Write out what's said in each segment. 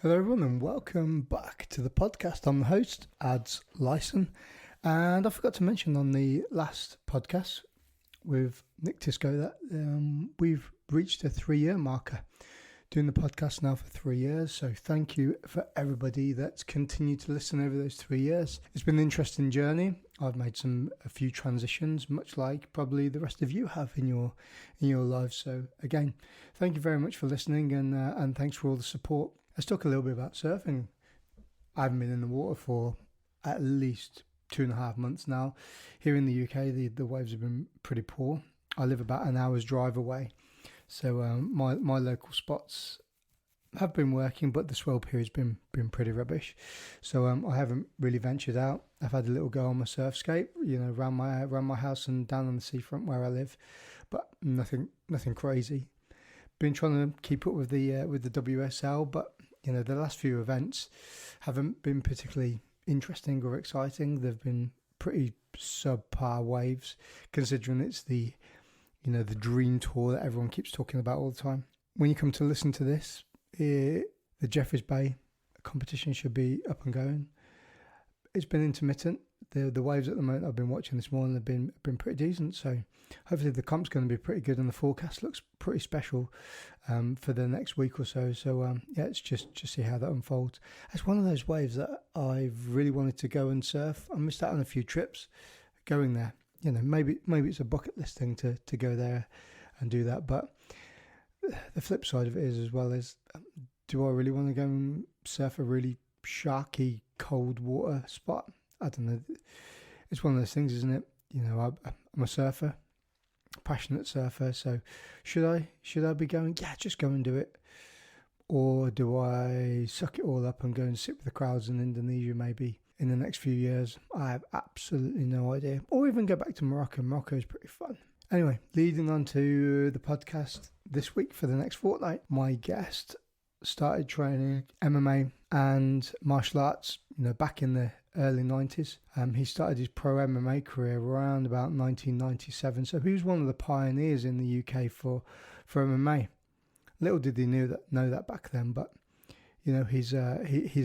Hello everyone and welcome back to the podcast. I'm the host, Ads Lyson, and I forgot to mention on the last podcast with Nick Tisco that we've reached a 3-year marker doing the podcast now for 3 years. So thank you for everybody that's continued to listen over those 3 years. It's been an interesting journey. I've made a few transitions, much like probably the rest of you have in your lives. So again, thank you very much for listening and thanks for all the support. Let's talk a little bit about surfing. I haven't been in the water for at least 2.5 months now. Here in the UK, the waves have been pretty poor. I live about an hour's drive away. So my local spots have been working, but the swell period's been pretty rubbish. So I haven't really ventured out. I've had a little go on my surfskate, around my house and down on the seafront where I live, but nothing crazy. Been trying to keep up with the WSL, but the last few events haven't been particularly interesting or exciting. They've been pretty subpar waves, considering it's the dream tour that everyone keeps talking about all the time. When you come to listen to this, the Jeffreys Bay competition should be up and going. It's been intermittent. The waves at the moment I've been watching this morning have been pretty decent. So hopefully the comp's going to be pretty good, and the forecast looks pretty special for the next week or so. So it's just see how that unfolds. It's one of those waves that I've really wanted to go and surf. I missed out on a few trips going there. Maybe it's a bucket list thing to go there and do that. But the flip side of it is, as well, is do I really want to go and surf a really sharky cold water spot? I don't know. It's one of those things, isn't it? I'm a surfer, passionate surfer. So should I be going? Yeah, just go and do it. Or do I suck it all up and go and sit with the crowds in Indonesia maybe in the next few years? I have absolutely no idea. Or even go back to Morocco. Morocco is pretty fun. Anyway, leading on to the podcast this week for the next fortnight, my guest started training MMA and martial arts, back in the early 90s. He started his pro MMA career around about 1997. So he was one of the pioneers in the UK for MMA. Little did he know that back then, but his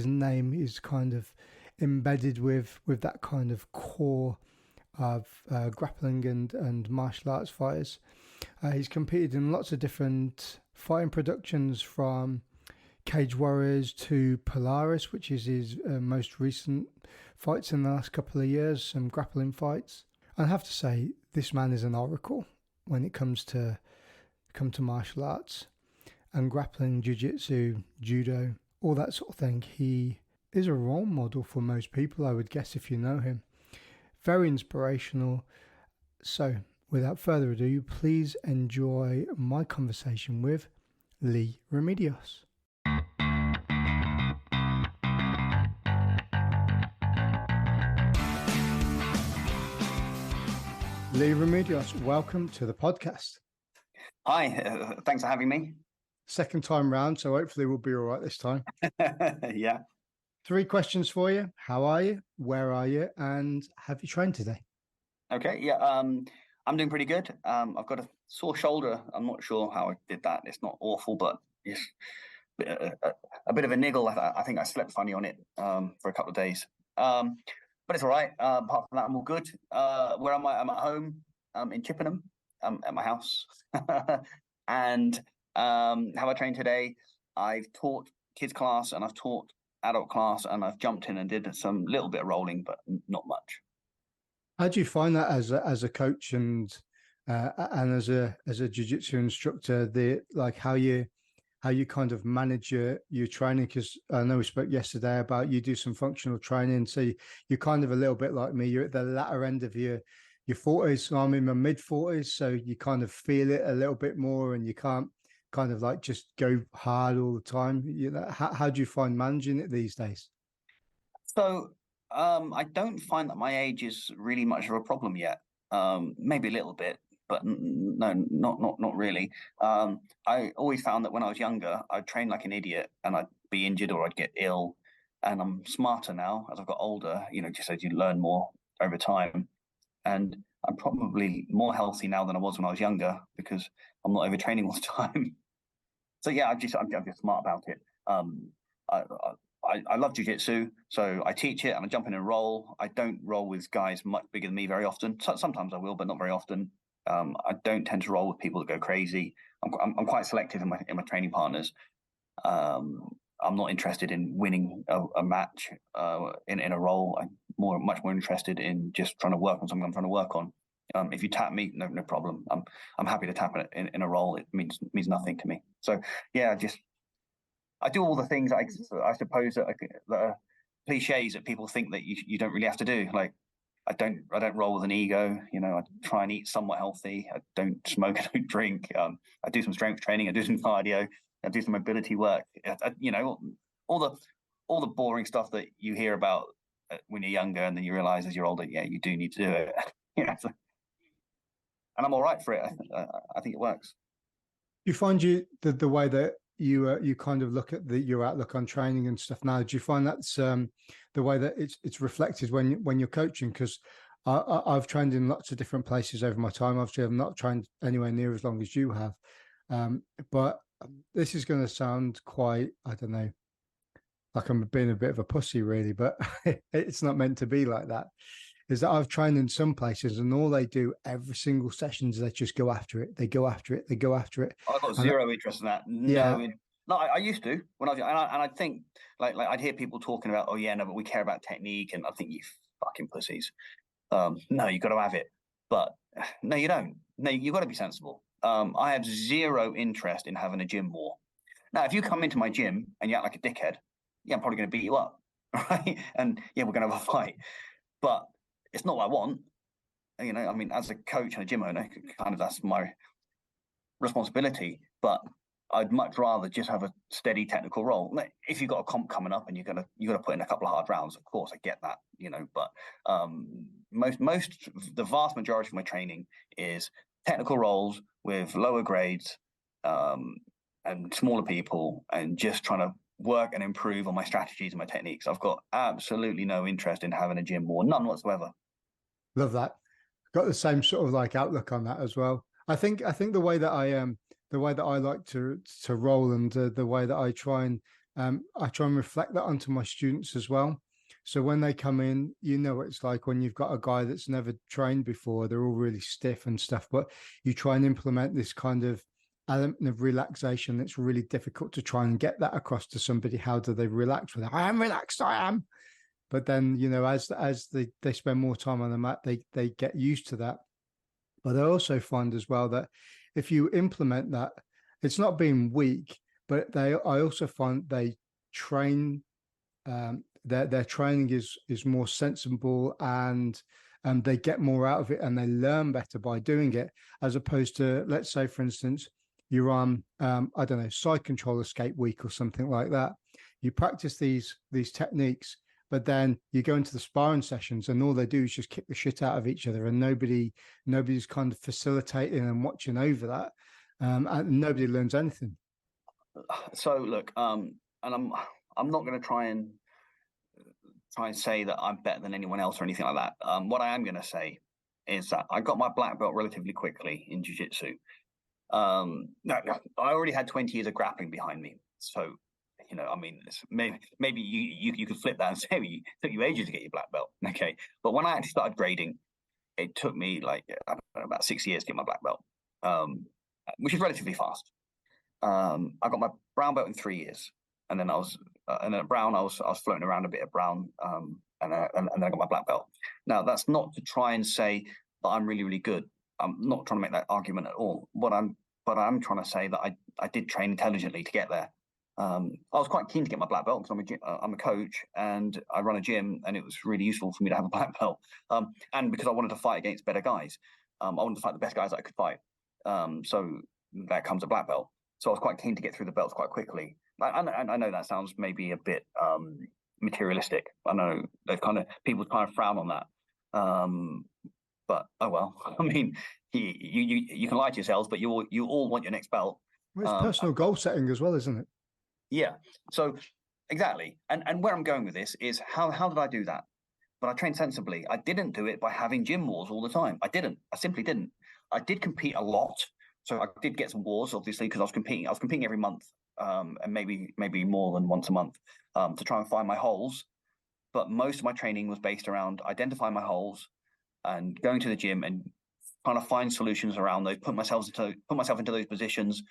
name is kind of embedded with that kind of core of grappling and martial arts fighters. He's competed in lots of different fighting productions, from Cage Warriors to Polaris, which is his most recent fights in the last couple of years, some grappling fights. I have to say, this man is an oracle when it comes to martial arts and grappling, jiu-jitsu, judo, all that sort of thing. He is a role model for most people, I would guess, if you know him. Very inspirational. So, without further ado, please enjoy my conversation with Leigh Remedios. Leigh Remedios, welcome to the podcast. Hi, thanks for having me. Second time round, so hopefully we'll be all right this time. Yeah. 3 questions for you. How are you? Where are you? And have you trained today? Okay. Yeah. I'm doing pretty good. I've got a sore shoulder. I'm not sure how I did that. It's not awful, but it's a bit of a niggle. I think I slept funny on it for a couple of days. But it's all right. Apart from that, I'm all good. Where am I? I'm at home. In Chippenham. At my house. And how I trained today, I've taught kids class and I've taught adult class, and I've jumped in and did some little bit of rolling, but not much. How do you find that as a coach and as a jiu-jitsu instructor, how you kind of manage your training? Because I know we spoke yesterday about you do some functional training, so you're kind of a little bit like me. You're at the latter end of your 40s, so I'm in my mid 40s, so you kind of feel it a little bit more, and you can't kind of like just go hard all the time. How do you find managing it these days? So I don't find that my age is really much of a problem yet. Maybe a little bit, but no, not really. I always found that when I was younger, I'd train like an idiot and I'd be injured or I'd get ill. And I'm smarter now as I've got older, just as you learn more over time. And I'm probably more healthy now than I was when I was younger because I'm not overtraining all the time. So yeah, I'm just smart about it. I love jiu-jitsu, so I teach it and I jump in and roll. I don't roll with guys much bigger than me very often. Sometimes I will, but not very often. I don't tend to roll with people that go crazy. I'm quite selective in my training partners. I'm not interested in winning a match in a role. I'm much more interested in just trying to work on something I'm trying to work on. If you tap me, no problem. I'm happy to tap in a role. It means nothing to me. So yeah, I do all the things I suppose that are cliches that people think that you don't really have to do. Like I don't roll with an ego. You know, I try and eat somewhat healthy. I don't smoke. I don't drink. I do some strength training. I do some cardio. I do some mobility work. You know, all the boring stuff that you hear about when you're younger, and then you realize as you're older, yeah, you do need to do it. You know, and I'm all right for it. I think it works. You find the way that you kind of look at your outlook on training and stuff now. Do you find that's the way that it's reflected when you're coaching? Because I've trained in lots of different places over my time. Obviously, I've not trained anywhere near as long as you have, but this is going to sound quite, I don't know, like I'm being a bit of a pussy, really, but it's not meant to be like that. Is that I've trained in some places and all they do every single session is they just go after it. They go after it. They go after it. I've got zero interest in that. Yeah. No, I used to when I was, and I think like I'd hear people talking about, oh yeah, no, but we care about technique, and I think you fucking pussies. No, you got to have it, but no, you don't. No, you got to be sensible. I have zero interest in having a gym war. Now, if you come into my gym and you act like a dickhead, yeah, I'm probably going to beat you up, right? And yeah, we're going to have a fight, but it's not what I want. You know, I mean, as a coach and a gym owner, kind of that's my responsibility. But I'd much rather just have a steady technical role. If you've got a comp coming up and you're gonna put in a couple of hard rounds, of course, I get that, you know. But the vast majority of my training is technical roles with lower grades and smaller people, and just trying to work and improve on my strategies and my techniques. I've got absolutely no interest in having a gym war, none whatsoever. Love that. Got the same sort of like outlook on that as well. I think the way that the way that I like to roll, and the way that I try and reflect that onto my students as well. So when they come in, you know what it's like when you've got a guy that's never trained before. They're all really stiff and stuff, but you try and implement this kind of element of relaxation that's really difficult to try and get that across to somebody. How do they relax with it? I am relaxed. I am. But then, you know, as they spend more time on the mat, they get used to that. But I also find as well that if you implement that, it's not being weak, but I also find they train, their training is more sensible, and they get more out of it, and they learn better by doing it, as opposed to, let's say, for instance, you're on I don't know, side control escape week or something like that. You practice these techniques, but then you go into the sparring sessions and all they do is just kick the shit out of each other, and nobody's kind of facilitating and watching over that, and nobody learns anything. So look, and I'm not going to try and say that I'm better than anyone else or anything like that. What I am going to say is that I got my black belt relatively quickly in jiu-jitsu. No, I already had 20 years of grappling behind me, so you know, I mean, maybe you could flip that and say it took you ages to get your black belt. Okay, but when I actually started grading, it took me like I don't know, about 6 years to get my black belt, which is relatively fast. I got my brown belt in 3 years, and then at brown I was floating around a bit at brown, and then I got my black belt. Now that's not to try and say that I'm really, really good. I'm not trying to make that argument at all. But I'm trying to say that I did train intelligently to get there. I was quite keen to get my black belt because I'm a coach and I run a gym, and it was really useful for me to have a black belt. And because I wanted to fight against better guys, I wanted to fight the best guys that I could fight. So that comes a black belt. So I was quite keen to get through the belts quite quickly. I know that sounds maybe a bit materialistic. I know there's kind of people kind of frown on that. But oh well. I mean, you can lie to yourselves, but you all want your next belt. Well, it's personal goal setting as well, isn't it? Yeah. So exactly. And where I'm going with this is how did I do that? But I trained sensibly. I didn't do it by having gym wars all the time. I didn't. I simply didn't. I did compete a lot. So I did get some wars, obviously, because I was competing every month. and maybe more than once a month, to try and find my holes. But most of my training was based around identifying my holes and going to the gym and trying to find solutions around those, put myself into those positions,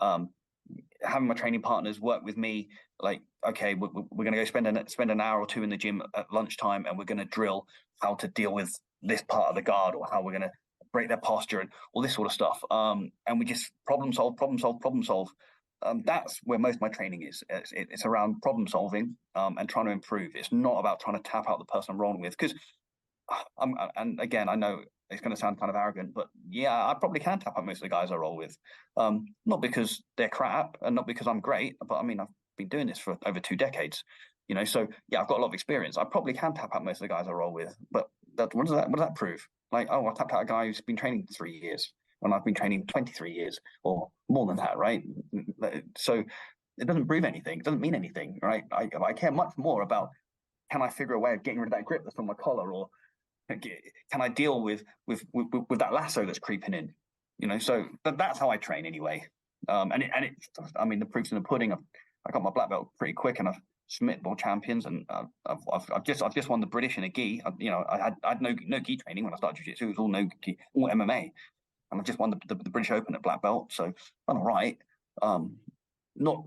having my training partners work with me. Like, okay, we're going to go spend an hour or two in the gym at lunchtime, and we're going to drill how to deal with this part of the guard, or how we're going to break their posture and all this sort of stuff. And we just problem solve. That's where most of my training is. It's around problem solving, and trying to improve. It's not about trying to tap out the person I'm rolling with, because and again, I know it's going to sound kind of arrogant, but yeah, I probably can tap out most of the guys I roll with. Not because they're crap and not because I'm great, but I mean, I've been doing this for over 2 decades, so yeah, I've got a lot of experience. I probably can tap out most of the guys I roll with, but what does that prove? Like, oh, I tapped out a guy who's been training 3 years when I've been training 23 years or more than that, right? So it doesn't prove anything. It doesn't mean anything, right? I care much more about, can I figure a way of getting rid of that grip that's on my collar, or can I deal with that lasso that's creeping in? So that's how I train anyway. I mean, the proof's in the pudding. I got my black belt pretty quick, and I've submit world champions, and I've just won the British in a gi. I had no gi training when I started jiu-jitsu. It was all no gi, all MMA, and I've just won the British Open at black belt. So I'm all right. Not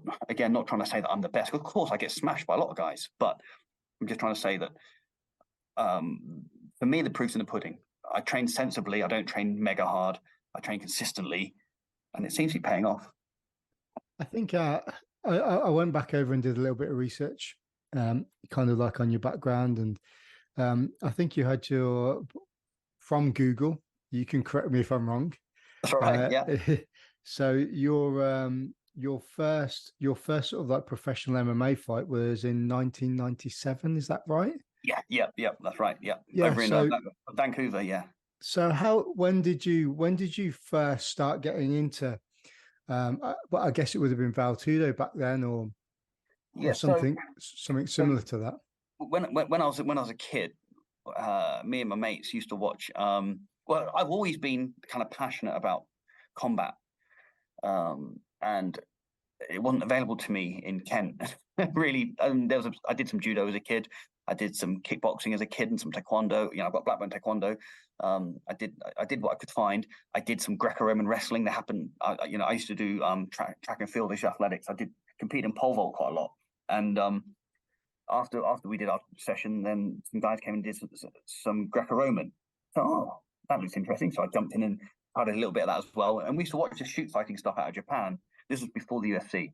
trying to say that I'm the best. Of course, I get smashed by a lot of guys, but I'm just trying to say that for me, the proof's in the pudding. I train sensibly. I don't train mega hard. I train consistently, and it seems to be paying off. I think I went back over and did a little bit of research, kind of like on your background, and I think you had from Google. You can correct me if I'm wrong. That's all right. Yeah. So your first sort of like professional MMA fight was in 1997. Is that right? Yeah. That's right. Yeah. Over in Vancouver. Yeah. So when did you first start getting into? Well, I guess it would have been Valtudo back then, or something similar to that. When I was a kid, me and my mates used to watch. Well, I've always been kind of passionate about combat, and it wasn't available to me in Kent. Really, I did some judo as a kid. I did some kickboxing as a kid and some taekwondo. I've got black belt in taekwondo. I did what I could find. I did some Greco-Roman wrestling. That happened. I used to do track and fieldish athletics. I did compete in pole vault quite a lot. And after we did our session, then some guys came and did some Greco-Roman. So, oh, that looks interesting. So I jumped in and had a little bit of that as well. And we used to watch the shoot fighting stuff out of Japan. This was before the UFC.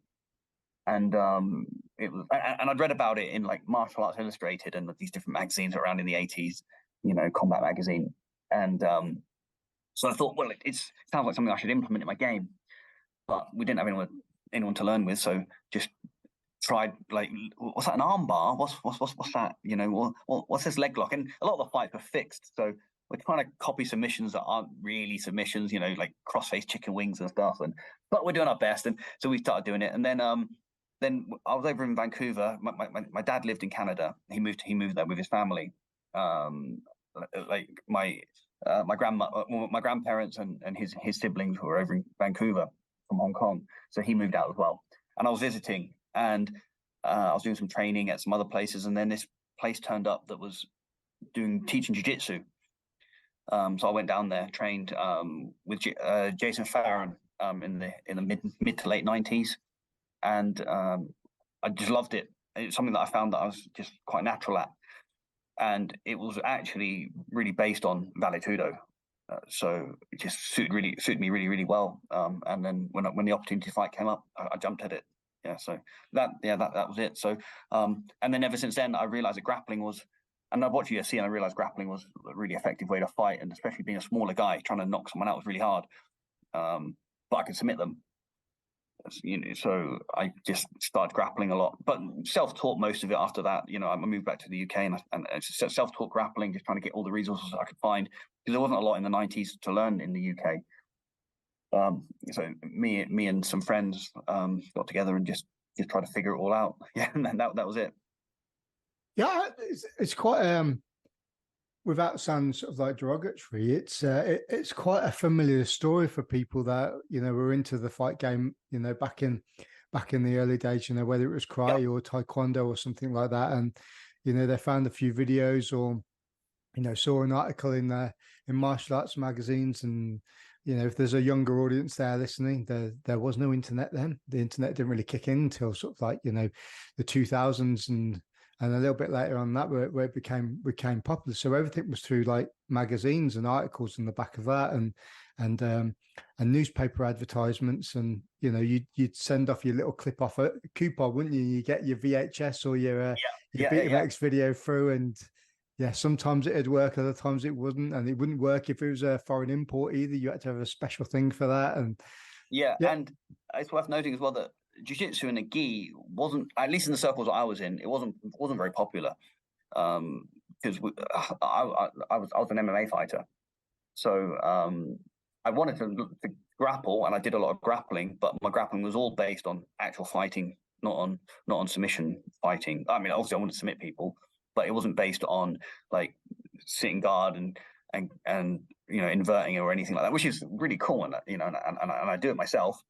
And it was, and I'd read about it in like Martial Arts Illustrated and these different magazines around in the 80s, Combat Magazine. And so I thought, well, it sounds like something I should implement in my game. But we didn't have anyone to learn with, so just tried, like, what's that, an arm bar? What's that? What's this leg lock? And a lot of the fights were fixed, so we're trying to copy submissions that aren't really submissions, like cross-face chicken wings and stuff. But we're doing our best, and so we started doing it. And then I was over in Vancouver. My dad lived in Canada. He moved there with his family. Like my grandparents and his siblings were over in Vancouver from Hong Kong, so he moved out as well. And I was visiting, and I was doing some training at some other places, and then this place turned up that was teaching jiu-jitsu. So I went down there, trained with Jason Farron in the mid to late 90s, and I just loved it. It's something that I found that I was just quite natural at, and it was actually really based on Vale Tudo. So it just suited me really well. And then when the opportunity to fight came up, I jumped at it. Yeah. So that was it. So and then ever since then, I realized that grappling was. And I watched UFC and I realized grappling was a really effective way to fight, and especially being a smaller guy, trying to knock someone out was really hard. But I could submit them. So I just started grappling a lot, but self-taught most of it after that. I moved back to the UK and self-taught grappling, just trying to get all the resources I could find, because there wasn't a lot in the 90s to learn in the UK. So me and some friends got together and just tried to figure it all out. Yeah, and then that was it. Yeah, it's quite without sounding sort of like derogatory, it's quite a familiar story for people that were into the fight game, back in back in the early days, whether it was karate or taekwondo or something like that. And, they found a few videos or, saw an article in martial arts magazines. And, if there's a younger audience there listening, there was no internet then. The internet didn't really kick in until sort of like, the 2000s and a little bit later on that where it became popular. So everything was through like magazines and articles in the back of that and newspaper advertisements. And, you'd send off your little clip off a coupon, wouldn't you? You get your VHS or your Betamax video through, and sometimes it'd work, other times it wouldn't, and it wouldn't work if it was a foreign import either. You had to have a special thing for that. And and it's worth noting as well that jiu-jitsu and a gi wasn't, at least in the circles I was in, it wasn't very popular, because I was an MMA fighter, so I wanted to grapple, and I did a lot of grappling, but my grappling was all based on actual fighting, not on submission fighting. I mean, obviously I wanted to submit people, but it wasn't based on like sitting guard and inverting or anything like that, which is really cool. And and I do it myself.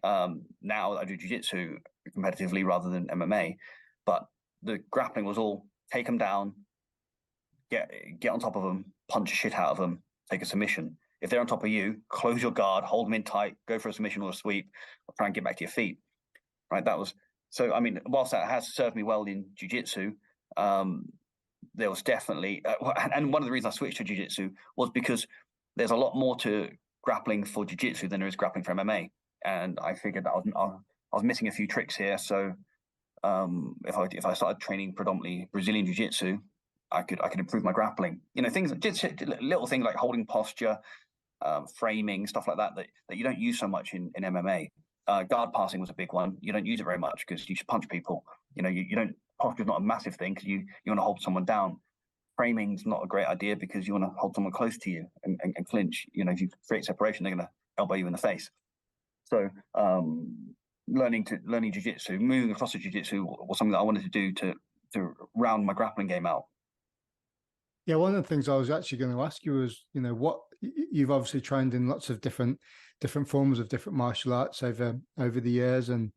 Now I do jiu-jitsu competitively rather than MMA, but the grappling was all take them down, get on top of them, punch the shit out of them, take a submission. If they're on top of you, close your guard, hold them in tight, go for a submission or a sweep, or try and get back to your feet. Right? That was so. I mean, whilst that has served me well in jiu-jitsu, there was definitely, and one of the reasons I switched to jiu-jitsu was because there's a lot more to grappling for jiu-jitsu than there is grappling for MMA, and I figured that I was missing a few tricks here. So if I started training predominantly Brazilian jiu-jitsu, I could improve my grappling. Things, just little things like holding posture, framing, stuff like that you don't use so much in MMA. Guard passing was a big one. You don't use it very much because you should punch people. You don't. Posture's not a massive thing because you want to hold someone down. Framing's not a great idea because you want to hold someone close to you and clinch. If you create separation, they're going to elbow you in the face. So learning jiu-jitsu, moving across to jiu-jitsu was something that I wanted to do to round my grappling game out. Yeah, one of the things I was actually going to ask you was, what you've obviously trained in lots of different forms of different martial arts over the years, and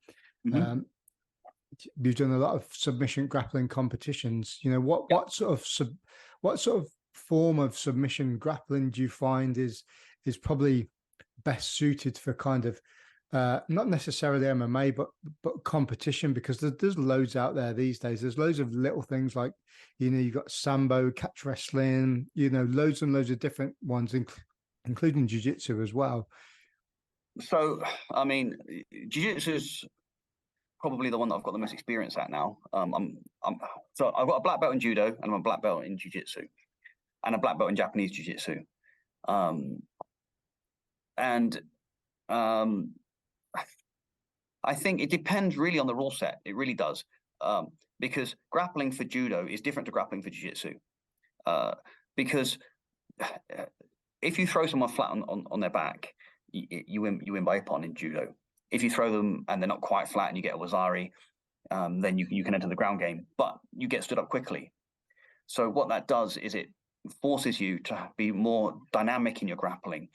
you've done a lot of submission grappling competitions. What sort of form of submission grappling do you find is probably best suited for kind of not necessarily MMA, but competition? Because there's loads out there these days. There's loads of little things like, you've got sambo, catch wrestling, loads and loads of different ones, including jiu-jitsu as well. So, I mean, jiu-jitsu is probably the one that I've got the most experience at now. So I've got a black belt in judo, and I'm a black belt in jiu-jitsu, and a black belt in Japanese jiu-jitsu. I think it depends really on the rule set. It really does, because grappling for judo is different to grappling for jiu-jitsu. Because if you throw someone flat on their back, you win by ippon in judo. If you throw them and they're not quite flat and you get a wazari, then you can enter the ground game, but you get stood up quickly. So what that does is it forces you to be more dynamic in your grappling.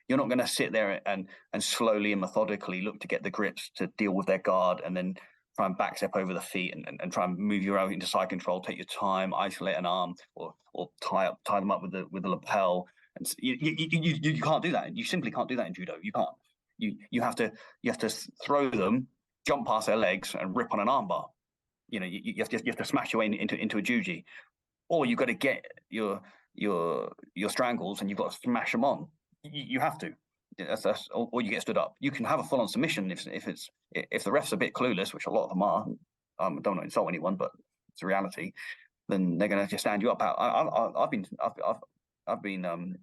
You're not going to sit there and slowly and methodically look to get the grips to deal with their guard and then try and back step over the feet and try and move your own into side control. Take your time, isolate an arm, or tie them up with the lapel. And you can't do that. You simply can't do that in judo. You can't. You have to throw them, jump past their legs, and rip on an armbar. You have to smash your way into a juji, or you've got to get your strangles and you've got to smash them on. You have to. Or you get stood up. You can have a full on submission if the ref's a bit clueless, which a lot of them are. I don't want to insult anyone, but it's a reality. Then they're going to just stand you up. I've been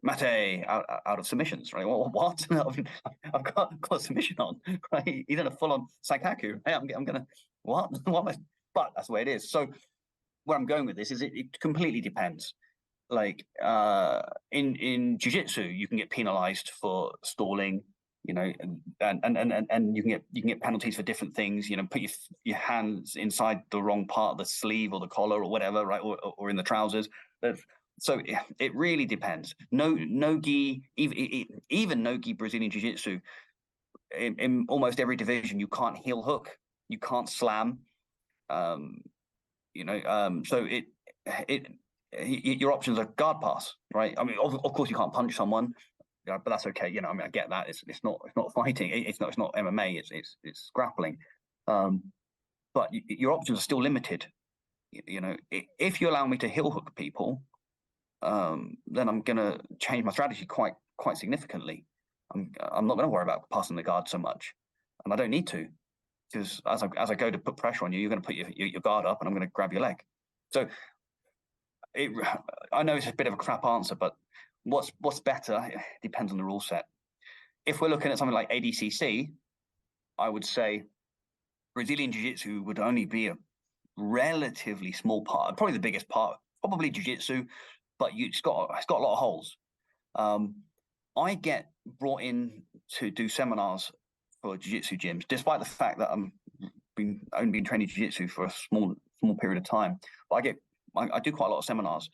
mate out of submissions, right? Well, what? I've got a submission on, right? He's in a full-on saikaku. Hey, I'm gonna what? But that's the way it is. So where I'm going with this is it completely depends. Like in jiu-jitsu, you can get penalized for stalling, and you can get penalties for different things. Put your hands inside the wrong part of the sleeve or the collar or whatever, right? Or in the trousers. So it really depends. No gi, even no gi Brazilian jiu-jitsu in almost every division, you can't heel hook, you can't slam. So your options are guard pass, right? I mean, of course, you can't punch someone, but that's okay. I mean, I get that. It's not fighting. It's not MMA. It's grappling. But your options are still limited. If you allow me to heel hook people, then I'm going to change my strategy quite significantly. I'm not going to worry about passing the guard so much, and I don't need to, because as I go to put pressure on you, you're going to put your guard up, and I'm going to grab your leg. So I know it's a bit of a crap answer, but what's better depends on the rule set. If we're looking at something like ADCC, I would say Brazilian Jiu-Jitsu would only be a relatively small part, probably the biggest part, probably Jiu-Jitsu, but it's got a lot of holes. I get brought in to do seminars for Jiu-Jitsu gyms, despite the fact that I've only been training Jiu-Jitsu for a small period of time. But I do quite a lot of seminars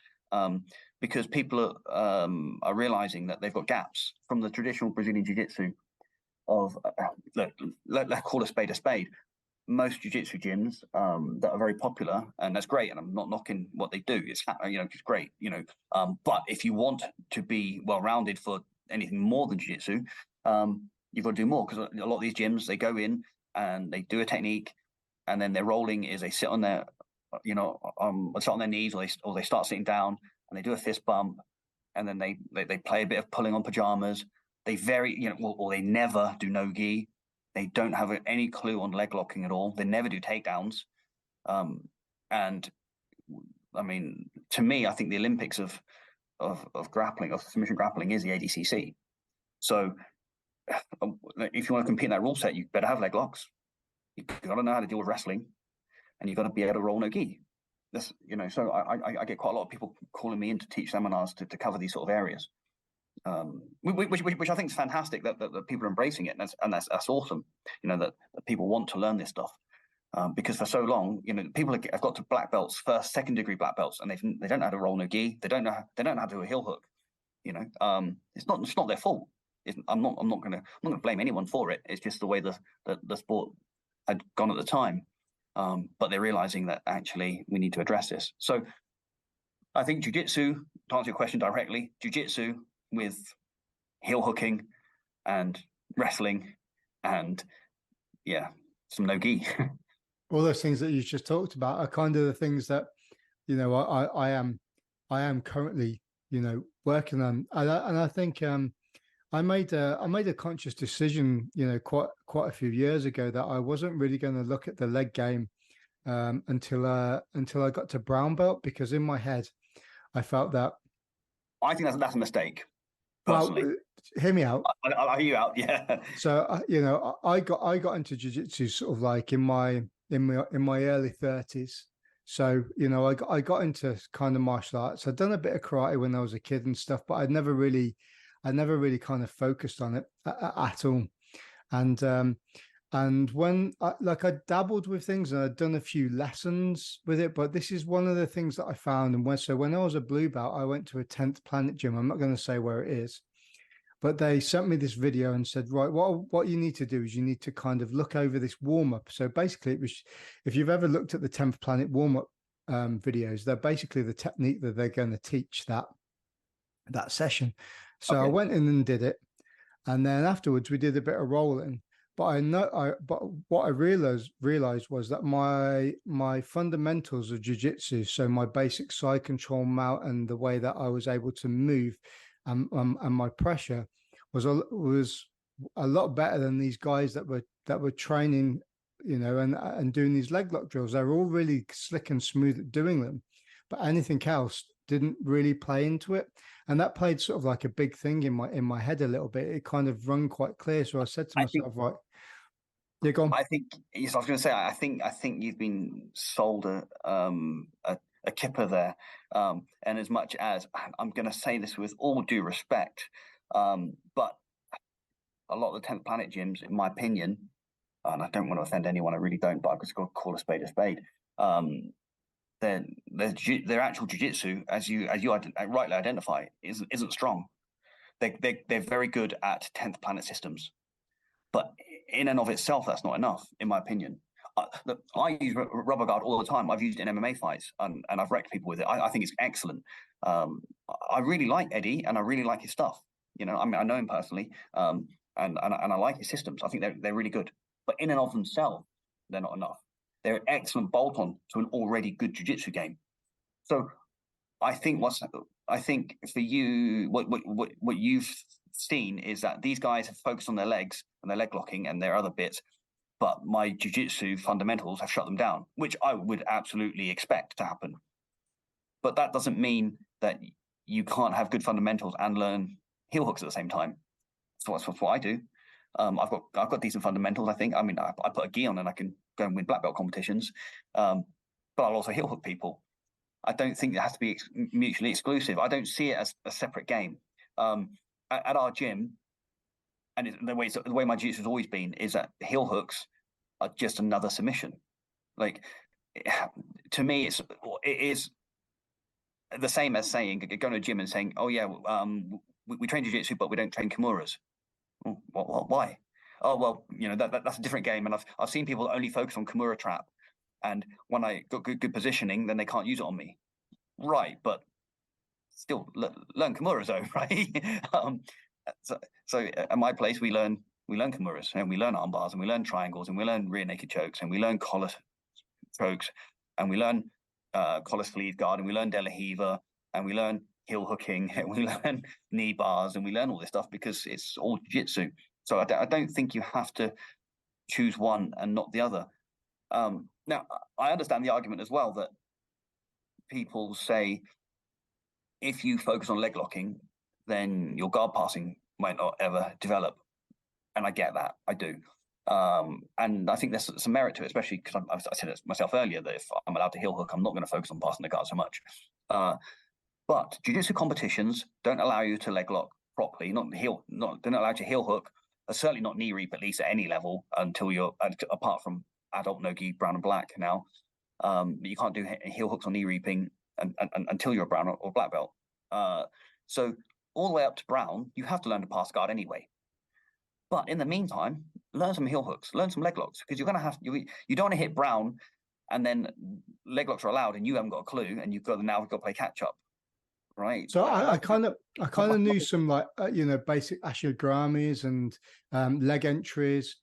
because people are realizing that they've got gaps from the traditional Brazilian Jiu-Jitsu of let's call a spade a spade. Most jiu-jitsu gyms that are very popular, and that's great, and I'm not knocking what they do. It's great, but if you want to be well-rounded for anything more than jiu-jitsu, you've got to do more, because a lot of these gyms, they go in and they do a technique, and then their rolling is they sit on their sit on their knees, or they start sitting down and they do a fist bump, and then they play a bit of pulling on pajamas. They or they never do no gi. They don't have any clue on leg locking at all. They never do takedowns. And I mean, to me, I think the Olympics of grappling, of submission grappling, is the ADCC. So if you want to compete in that rule set, you better have leg locks. You've got to know how to deal with wrestling, and you've got to be able to roll no gi. So I get quite a lot of people calling me in to teach seminars to cover these sort of areas. Which I think is fantastic that people are embracing it, and that's awesome. That people want to learn this stuff, because for so long, people have got to black belts, first, second degree black belts, and they don't know how to roll no gi. They don't know how to do a heel hook. It's not their fault. I'm not going to blame anyone for it. It's just the way the sport had gone at the time. But they're realizing that actually we need to address this. So I think jiu-jitsu, to answer your question directly, jiu-jitsu with heel hooking and wrestling and some no gi. All those things that you just talked about are kind of the things that I am currently working on, and I think I made a conscious decision quite a few years ago that I wasn't really going to look at the leg game until I got to brown belt, because in my head I felt that I think that's a mistake. Personally. Well, hear me out. I'll hear you out. Yeah. So I got into jiu-jitsu sort of like in my early 30s. So I got into kind of martial arts. I'd done a bit of karate when I was a kid and stuff, but I never really kind of focused on it at all. And when I dabbled with things and I'd done a few lessons with it, but this is one of the things that I found. And when I was a blue belt, I went to a 10th Planet gym. I'm not going to say where it is, but they sent me this video and said, right, what you need to do is you need to kind of look over this warm up. So basically, it was, if you've ever looked at the 10th Planet warm up videos, they're basically the technique that they're going to teach that session. So okay. I went in and did it, and then afterwards we did a bit of rolling. But what I realized was that my fundamentals of jiu-jitsu, so my basic side control mount and the way that I was able to move, and my pressure was a lot better than these guys that were training, and doing these leg lock drills. They were all really slick and smooth at doing them, but anything else didn't really play into it. And that played sort of like a big thing in my head a little bit. It kind of rung quite clear. So I said to myself, right, you're gone. I think, yes, I was going to say, I think you've been sold a kipper there. And as much as I'm going to say this with all due respect, but a lot of the 10th Planet gyms, in my opinion, and I don't want to offend anyone, I really don't, but I've just got to call a spade a spade. Their actual jiu-jitsu, as you rightly identify, isn't strong. They're very good at 10th Planet systems. But in and of itself, that's not enough, in my opinion. Look, I use rubber guard all the time. I've used it in MMA fights, and I've wrecked people with it. I think it's excellent. I really like Eddie, and I really like his stuff. You know, I mean, I know him personally, and I like his systems. I think they're really good. But in and of themselves, they're not enough. They're an excellent bolt-on to an already good jiu-jitsu game. So I think for you, what you've seen is that these guys have focused on their legs and their leg locking and their other bits, but my jiu-jitsu fundamentals have shut them down, which I would absolutely expect to happen. But that doesn't mean that you can't have good fundamentals and learn heel hooks at the same time. So that's what I do. I've got decent fundamentals, I think. I mean, I put a gi on and I can go and win black belt competitions, but I'll also heel hook people. I don't think it has to be mutually exclusive. I don't see it as a separate game. At our gym, and the way my jiu-jitsu has always been is that heel hooks are just another submission. Like, to me, it is the same as saying, going to a gym and saying, "Oh yeah, we train jiu-jitsu, but we don't train kimuras." Why? Oh well, you know that's a different game, and I've seen people only focus on kimura trap, and when I got good positioning, then they can't use it on me. Right, but still learn kimuras though, right? So at my place, we learn kimuras, and we learn arm bars, and we learn triangles, and we learn rear naked chokes, and we learn collar chokes, and we learn collar sleeve guard, and we learn De La Riva, and we learn heel hooking, and we learn knee bars, and we learn all this stuff because it's all jiu-jitsu. So I don't think you have to choose one and not the other. Now, I understand the argument as well that people say if you focus on leg locking, then your guard passing might not ever develop. And I get that. I do. And I think there's some merit to it, especially because I said it myself earlier that if I'm allowed to heel hook, I'm not going to focus on passing the guard so much. But jiu-jitsu competitions don't allow you to leg lock properly, don't allow you to heel hook, certainly not knee reap, at least at any level, until you're, apart from adult no-gi, brown and black now. You can't do heel hooks or knee reaping until you're a brown or black belt. So all the way up to brown, you have to learn to pass guard anyway. But in the meantime, learn some heel hooks, learn some leg locks, because you're going to have, you don't want to hit brown and then leg locks are allowed and you haven't got a clue and you've got to play catch up. Right. So I kind of knew some like basic ashigramis and leg entries.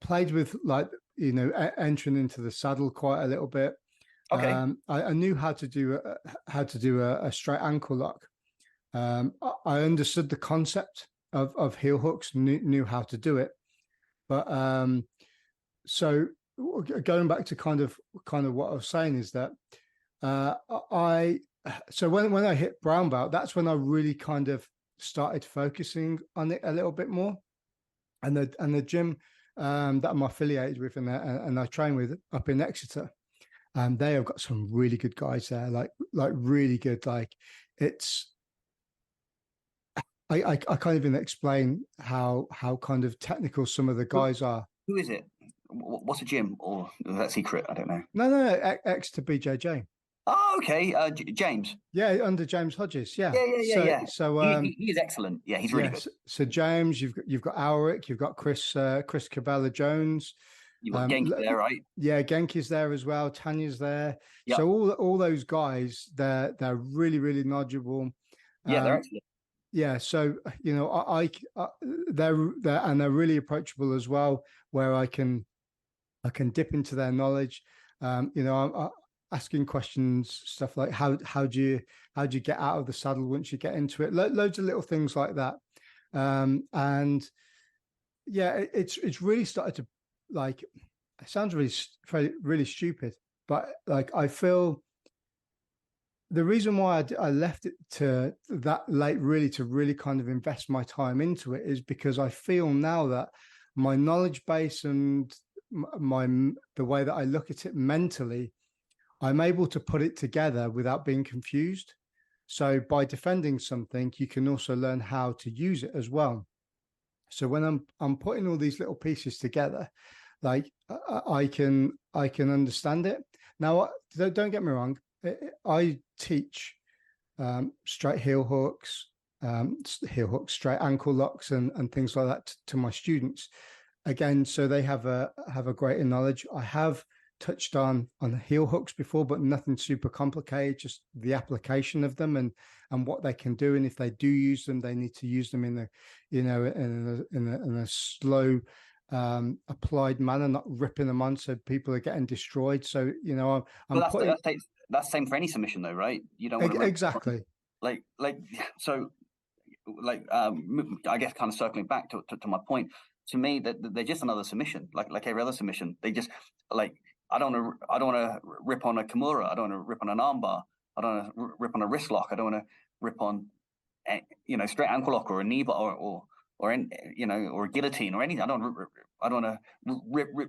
Played with like entering into the saddle quite a little bit. Okay. I knew how to do a straight ankle lock. I understood the concept of heel hooks, knew how to do it, but so going back to kind of what I was saying is that so when I hit brown belt, that's when I really kind of started focusing on it a little bit more. And the gym that I'm affiliated with and I train with up in Exeter, they have got some really good guys there, like really good. Like it's, I can't even explain how kind of technical some of the guys are. Who is it? What's a gym, or is that secret? I don't know. No, Exeter BJJ. Oh, okay. James. Yeah, under James Hodges. Yeah. Yeah. So he is excellent. Yeah, he's really good. So James, you've got Alric, you've got Chris Cabela Jones. You've got Genki there, right? Yeah, Genki's there as well. Tanya's there. Yep. So all those guys, they're really, really knowledgeable. Yeah, they're excellent. Yeah, so they're really approachable as well, where I can dip into their knowledge. I'm asking questions, stuff like how do you get out of the saddle once you get into it? Loads of little things like that. And yeah, it's really started to, like, it sounds really stupid, but like I feel the reason why I left it to that late really to really kind of invest my time into it is because I feel now that my knowledge base and the way that I look at it mentally, I'm able to put it together without being confused. So by defending something, you can also learn how to use it as well. So when I'm putting all these little pieces together, like I can understand it. Now, don't get me wrong. I teach straight heel hooks, heel hooks, straight ankle locks, and things like that to my students. Again, so they have a greater knowledge. I have touched on heel hooks before, but nothing super complicated. Just the application of them and what they can do, and if they do use them, they need to use them in a slow applied manner, not ripping them on so people are getting destroyed. So that's the same for any submission though, right? You don't want to rip exactly so I guess kind of circling back to my point. To me, that they're just another submission, like every other submission. They just I don't want to rip on a Kimura. I don't want to rip on an armbar. I don't want to rip on a wrist lock. I don't want to rip on straight ankle lock or a knee bar or a guillotine or anything. I don't want to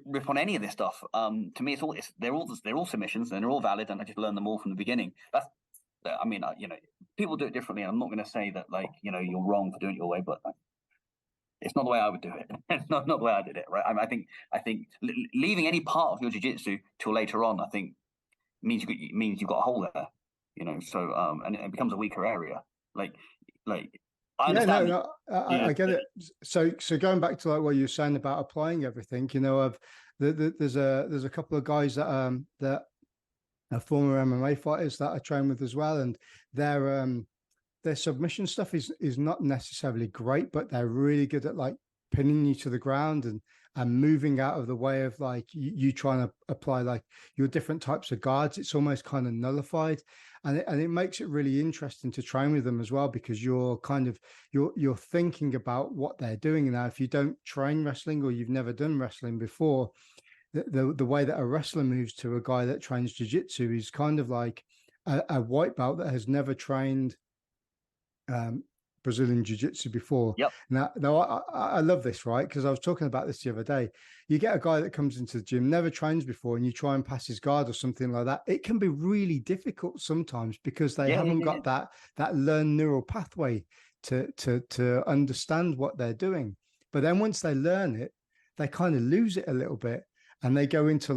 rip on any of this stuff. To me, they're all submissions and they're all valid, and I just learned them all from the beginning. People do it differently, and I'm not going to say that you're wrong for doing it your way, but it's not the way I would do it. It's not the way I did it, right? I think leaving any part of your jiu-jitsu till later on, I think means you've got a hole there, So and it becomes a weaker area. I understand. I get it. So going back to what you were saying about applying everything, there's a couple of guys that are former MMA fighters that I train with as well, and their submission stuff is not necessarily great, but they're really good at pinning you to the ground and moving out of the way of you trying to apply your different types of guards. It's almost kind of nullified, and it makes it really interesting to train with them as well, because you're thinking about what they're doing. Now, if you don't train wrestling or you've never done wrestling before, the way that a wrestler moves to a guy that trains jiu-jitsu is kind of like a white belt that has never trained Brazilian jiu-jitsu before. Yep. Now I love this, right? Because I was talking about this the other day. You get a guy that comes into the gym, never trains before, and you try and pass his guard or something like that. It can be really difficult sometimes because they haven't got that learned neural pathway to understand what they're doing. But then once they learn it, they kind of lose it a little bit, and they go into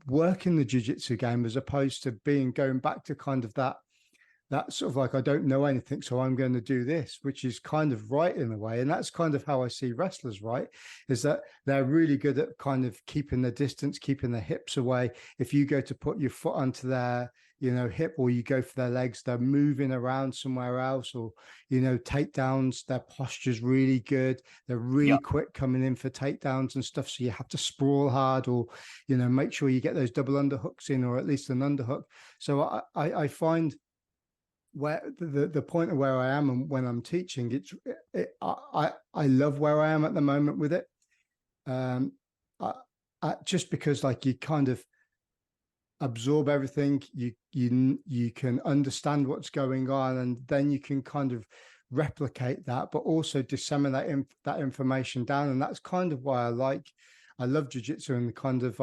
working the jiu-jitsu game as opposed to going back to kind of that sort of I don't know anything, so I'm going to do this, which is kind of right in a way. And that's kind of how I see wrestlers, right? Is that they're really good at kind of keeping the distance, keeping their hips away. If you go to put your foot onto their, hip, or you go for their legs, they're moving around somewhere else, or, takedowns, their posture's really good. They're really quick coming in for takedowns and stuff. So you have to sprawl hard, or, make sure you get those double underhooks in, or at least an underhook. So I find where the point of where I am and when I'm teaching, I love where I am at the moment with it. Just because you kind of absorb everything, you can understand what's going on, and then you can kind of replicate that, but also disseminate that information down. And that's kind of why I love jiu-jitsu, and kind of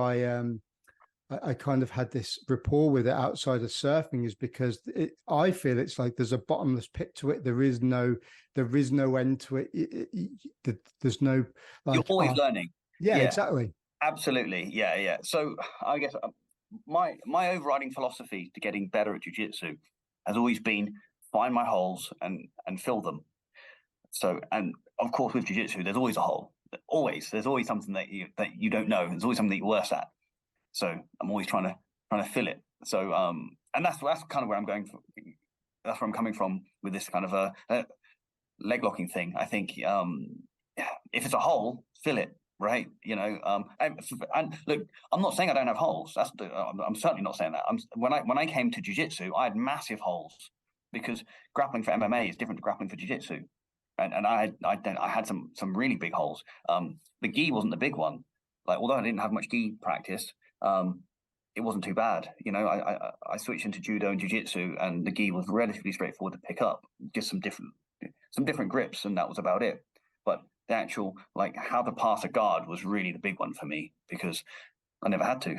I kind of had this rapport with it outside of surfing, is because I feel it's like there's a bottomless pit to it. There is no end to it. There's no you're always learning. Yeah, exactly. Absolutely. Yeah. So I guess my overriding philosophy to getting better at jiu-jitsu has always been find my holes and fill them. So, and of course with jiu-jitsu, there's always a hole. There's always something that you don't know. There's always something that you're worse at. So I'm always trying to fill it. So and that's kind of where I'm going. That's where I'm coming from with this kind of a leg locking thing. I think if it's a hole, fill it, right? And look, I'm not saying I don't have holes. I'm certainly not saying that. When I came to jiu-jitsu, I had massive holes, because grappling for MMA is different to grappling for jiu-jitsu, and I had some really big holes. The gi wasn't the big one. Although I didn't have much gi practice, it wasn't too bad. I switched into judo and jiu-jitsu, and the gi was relatively straightforward to pick up, just some different grips, and that was about it. But the actual how to pass a guard was really the big one for me, because I never had to.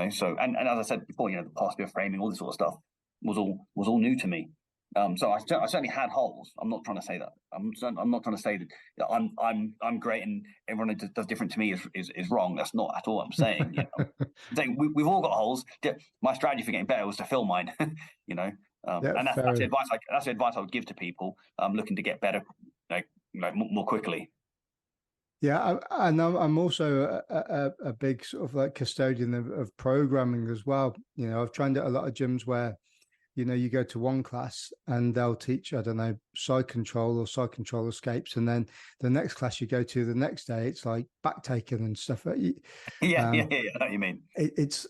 So and as I said before, the posture, framing, all this sort of stuff was all new to me. So I certainly had holes. I'm not trying to say that. I'm not trying to say that I'm great and everyone that does different to me is wrong. That's not at all what I'm saying. I'm saying we've all got holes. My strategy for getting better was to fill mine. Yeah, And that's the advice. That's the advice I would give to people looking to get better, like more quickly. Yeah, and I'm also a big sort of like custodian of programming as well. You know, I've trained at a lot of gyms where, you know, you go to one class and they'll teach, I don't know, side control or side control escapes. And then the next class you go to the next day, it's like back taking and stuff. Yeah, I know what you mean. It's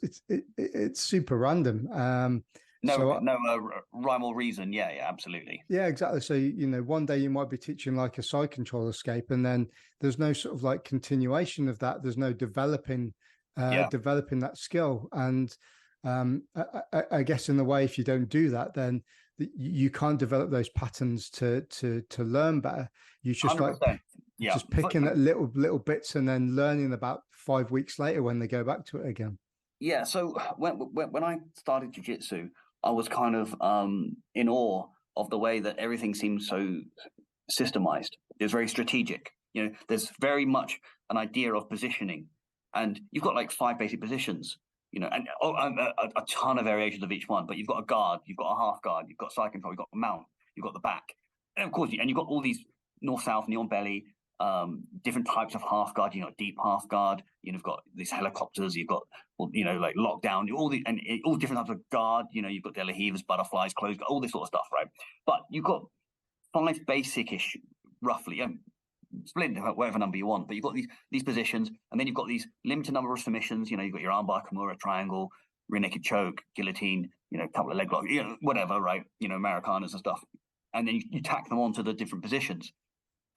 super random. No rhyme or reason. Yeah, absolutely. Yeah, exactly. So, you know, one day you might be teaching like a side control escape, and then there's no sort of like continuation of that. There's no developing that skill. And I guess in the way, if you don't do that, then you can't develop those patterns to learn better. You just 100%. like Yeah, just picking at little bits and then learning about 5 weeks later when they go back to it again. Yeah. So when I started jiu-jitsu, I was kind of in awe of the way that everything seemed so systemized. It was very strategic. You know, there's very much an idea of positioning, and you've got like 5 basic positions. You know, and a ton of variations of each one. But you've got a guard, you've got a half guard, you've got side control, you've got a mount, you've got the back, and of course, and you've got all these north, south, knee on belly, different types of half guard. You know, deep half guard. You've got these helicopters. You've got like lockdown. All different types of guard. You know, you've got De La Rivas, butterflies, closed, all this sort of stuff, right? But you've got 5 basic-ish, roughly. Split into whatever number you want, but you've got these positions, and then you've got these limited number of submissions. You know, you've got your armbar, kimura, triangle, rear naked choke, guillotine. You know, a couple of leg locks. You know, whatever, right? You know, Americanas and stuff, and then you tack them onto the different positions.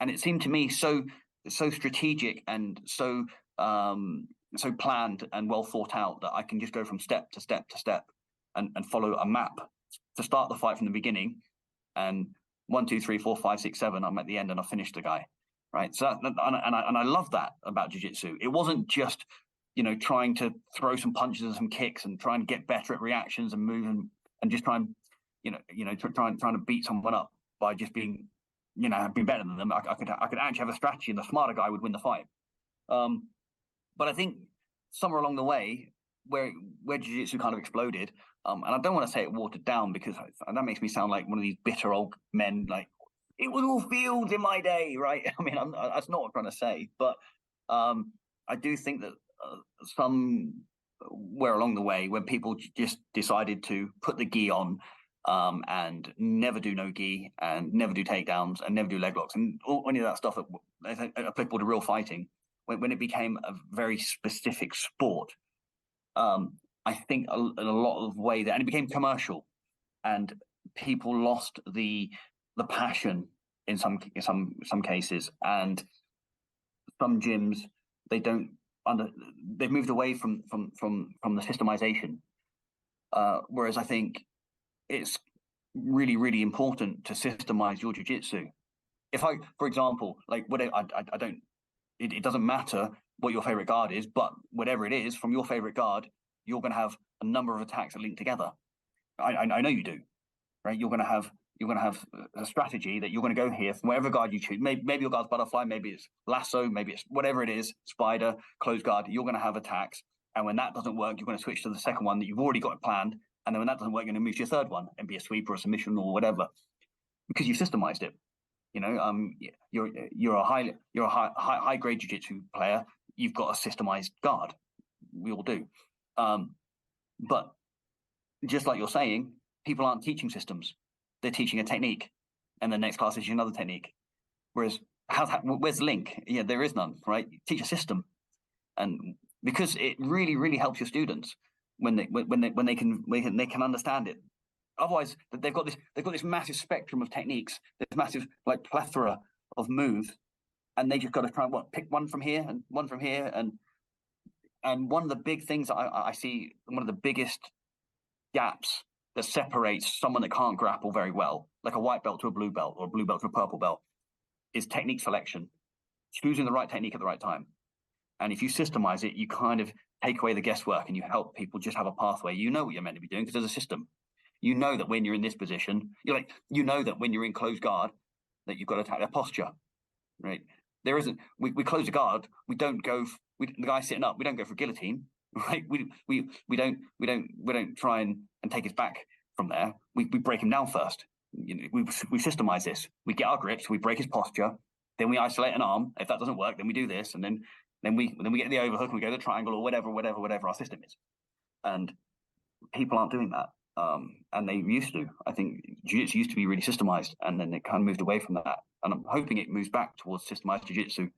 And it seemed to me so strategic and so planned and well thought out that I can just go from step to step to step and follow a map to start the fight from the beginning. And 1, 2, 3, 4, 5, 6, 7. I'm at the end and I finished the guy. Right. So I love that about jiu-jitsu. It wasn't just, you know, trying to throw some punches and some kicks and trying to get better at reactions and move and just try and, trying to beat someone up by just being, being better than them. I could actually have a strategy, and the smarter guy would win the fight. But I think somewhere along the way, where jiu-jitsu kind of exploded, and I don't want to say it watered down because that makes me sound like one of these bitter old men, like, it was all fields in my day, right? I mean, that's not what I'm trying to say, but I do think that somewhere along the way, when people just decided to put the gi on and never do no gi and never do takedowns and never do leg locks and any of that stuff that applicable to real fighting, when it became a very specific sport, I think in a lot of ways, and it became commercial, and people lost the passion in some cases, and some gyms they've moved away from the systemization, whereas I think it's really, really important to systemize your jiu-jitsu. If I, for example, like it doesn't matter what your favorite guard is, but whatever it is from your favorite guard, you're going to have a number of attacks that link together. I know you do, right? You're going to have a strategy that you're going to go here from whatever guard you choose. Maybe your guard's butterfly, maybe it's lasso, maybe it's whatever it is, spider, closed guard. You're going to have attacks, and when that doesn't work, you're going to switch to the second one that you've already got planned, and then when that doesn't work, you're going to move to your third one and be a sweep or a submission or whatever, because you've systemized it. You're a high grade jiu-jitsu player. You've got a systemized guard. We all do, but just like you're saying, people aren't teaching systems. They're teaching a technique, and the next class is another technique. Whereas, where's the link? Yeah, there is none, right? Teach a system, and because it really, really helps your students when they can understand it. Otherwise, they've got this massive spectrum of techniques, this massive like plethora of moves, and they just got to try and pick one from here and one from here, and one of the big things that I see, one of the biggest gaps that separates someone that can't grapple very well, like a white belt to a blue belt or a blue belt to a purple belt, is technique selection, choosing the right technique at the right time. And if you systemize it, you kind of take away the guesswork and you help people just have a pathway. You know what you're meant to be doing because there's a system. You know that when you're in this position, you know that when you're in closed guard, that you've got to attack their posture, right? There isn't. We close a guard. We don't go. The guy sitting up. We don't go for guillotine, right? We don't try and take his back from there, we break him down first. We systemize this. We get our grips. We break his posture. Then we isolate an arm. If that doesn't work, then we do this, and then we get the overhook and we go to the triangle or whatever our system is. And people aren't doing that. And they used to. I think jiu-jitsu used to be really systemized, and then it kind of moved away from that. And I'm hoping it moves back towards systemized jiu-jitsu.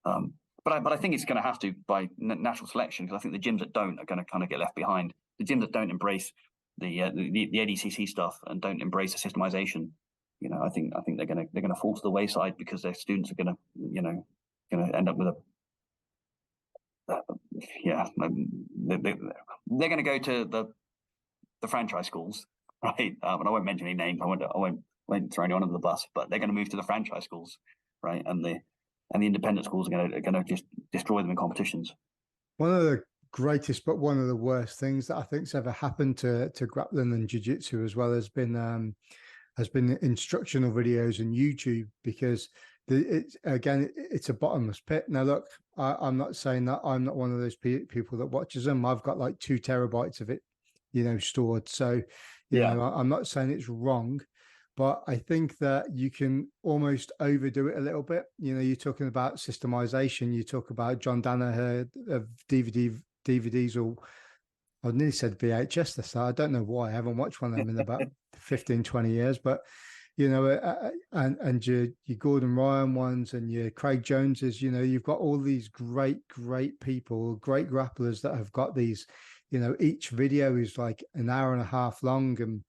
But I think it's going to have to by natural selection, because I think the gyms that don't are going to kind of get left behind. The gyms that don't embrace the ADCC stuff and don't embrace the systemization, I think they're going to fall to the wayside, because their students are going to end up with they're going to go to the franchise schools, right? And I won't mention any names. I won't throw anyone under the bus, but they're going to move to the franchise schools, right? And the independent schools are going to just destroy them in competitions. One of the greatest, but one of the worst things that I think's ever happened to grappling and jiu-jitsu as well has been instructional videos on YouTube, because it's a bottomless pit. Now, look, I'm not saying that I'm not one of those people that watches them. I've got like 2 terabytes of it, stored. So, I'm not saying it's wrong, but I think that you can almost overdo it a little bit. You're talking about systemization. You talk about John Danaher of DVDs, or I nearly said VHS. I don't know why. I haven't watched one of them in about 15, 20 years, but and your Gordon Ryan ones and your Craig Joneses, you've got all these great people, great grapplers that have got these, each video is like an hour and a half long, and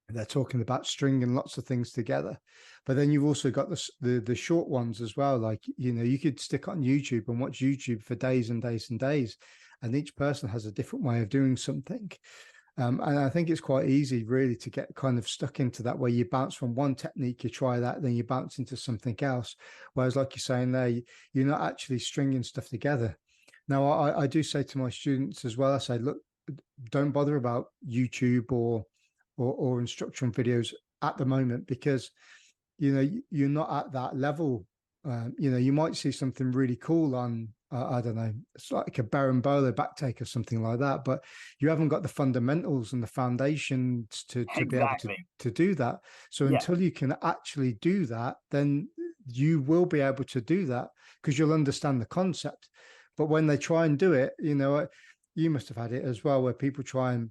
they're talking about stringing lots of things together. But then you've also got the short ones as well. Like, you could stick on YouTube and watch YouTube for days and days and days, and each person has a different way of doing something. And I think it's quite easy really to get kind of stuck into that, where you bounce from one technique, you try that, then you bounce into something else. Whereas, like you're saying there, you're not actually stringing stuff together. Now, I do say to my students as well, I say, look, don't bother about YouTube or instructional videos at the moment, because, you're not at that level. You might see something really cool on, I don't know, it's like a Berimbolo back take or something like that, but you haven't got the fundamentals and the foundations to be able to do that. So until you can actually do that, then you will be able to do that, because you'll understand the concept. But when they try and do it, you must have had it as well, where people try and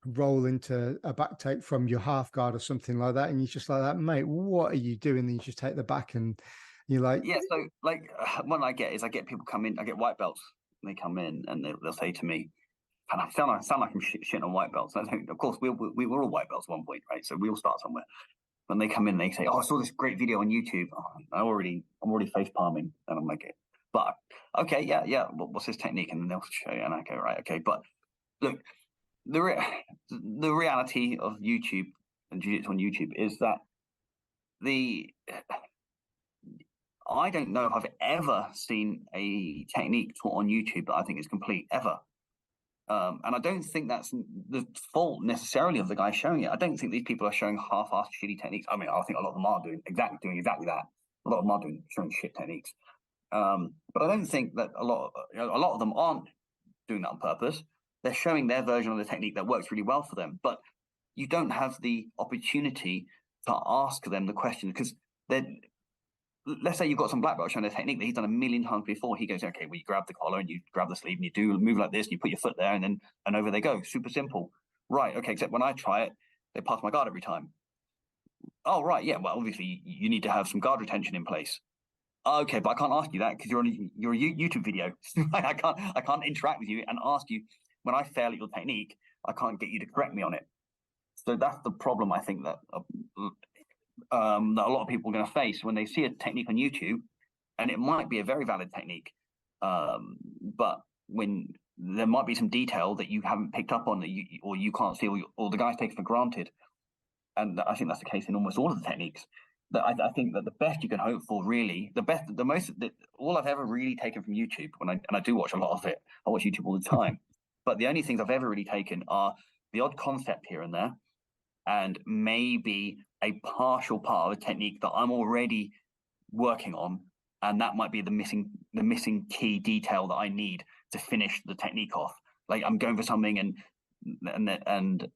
roll into a back take from your half guard or something like that, and you're just like, that, mate, what are you doing? And you just take the back, and you're like, so like what I get people come in, I get white belts, and they come in and they'll say to me, and I sound like I'm shitting on white belts. And I think, of course, we were all white belts at one point, right? So we all start somewhere. When they come in, they say, "Oh, I saw this great video on YouTube. Oh, I'm already face palming," and I'm like, "But okay, yeah. What's this technique?" And then they'll show you, and I go, "Right, okay." But look, the reality of YouTube and jiu-jitsu on YouTube is that I don't know if I've ever seen a technique taught on YouTube that I think is complete, ever. And I don't think that's the fault necessarily of the guy showing it. I don't think these people are showing half-assed shitty techniques. I mean, I think a lot of them are doing exactly that. A lot of them are showing shit techniques. But I don't think that a lot of them aren't doing that on purpose. They're showing their version of the technique that works really well for them. But you don't have the opportunity to ask them the question, because let's say you've got some black belt showing a technique that he's done a million times before. He goes, okay, well, you grab the collar and you grab the sleeve and you do move like this and you put your foot there and over they go. Super simple. Right, okay, except when I try it, they pass my guard every time. Oh, right, yeah, well, obviously you need to have some guard retention in place. Okay, but I can't ask you that because you're a YouTube video. I can't interact with you and ask you when I fail at your technique. I can't get you to correct me on it. So that's the problem I think that a lot of people are going to face when they see a technique on YouTube, and it might be a very valid technique, but when there might be some detail that you haven't picked up on that you can't see, or the guy's taken for granted, and I think that's the case in almost all of the techniques. That I think that the best you can hope for, really, all I've ever really taken from YouTube, and I do watch a lot of it. I watch YouTube all the time, but the only things I've ever really taken are the odd concept here and there, and maybe a partial part of a technique that I'm already working on, and that might be the missing key detail that I need to finish the technique off. Like I'm going for something, and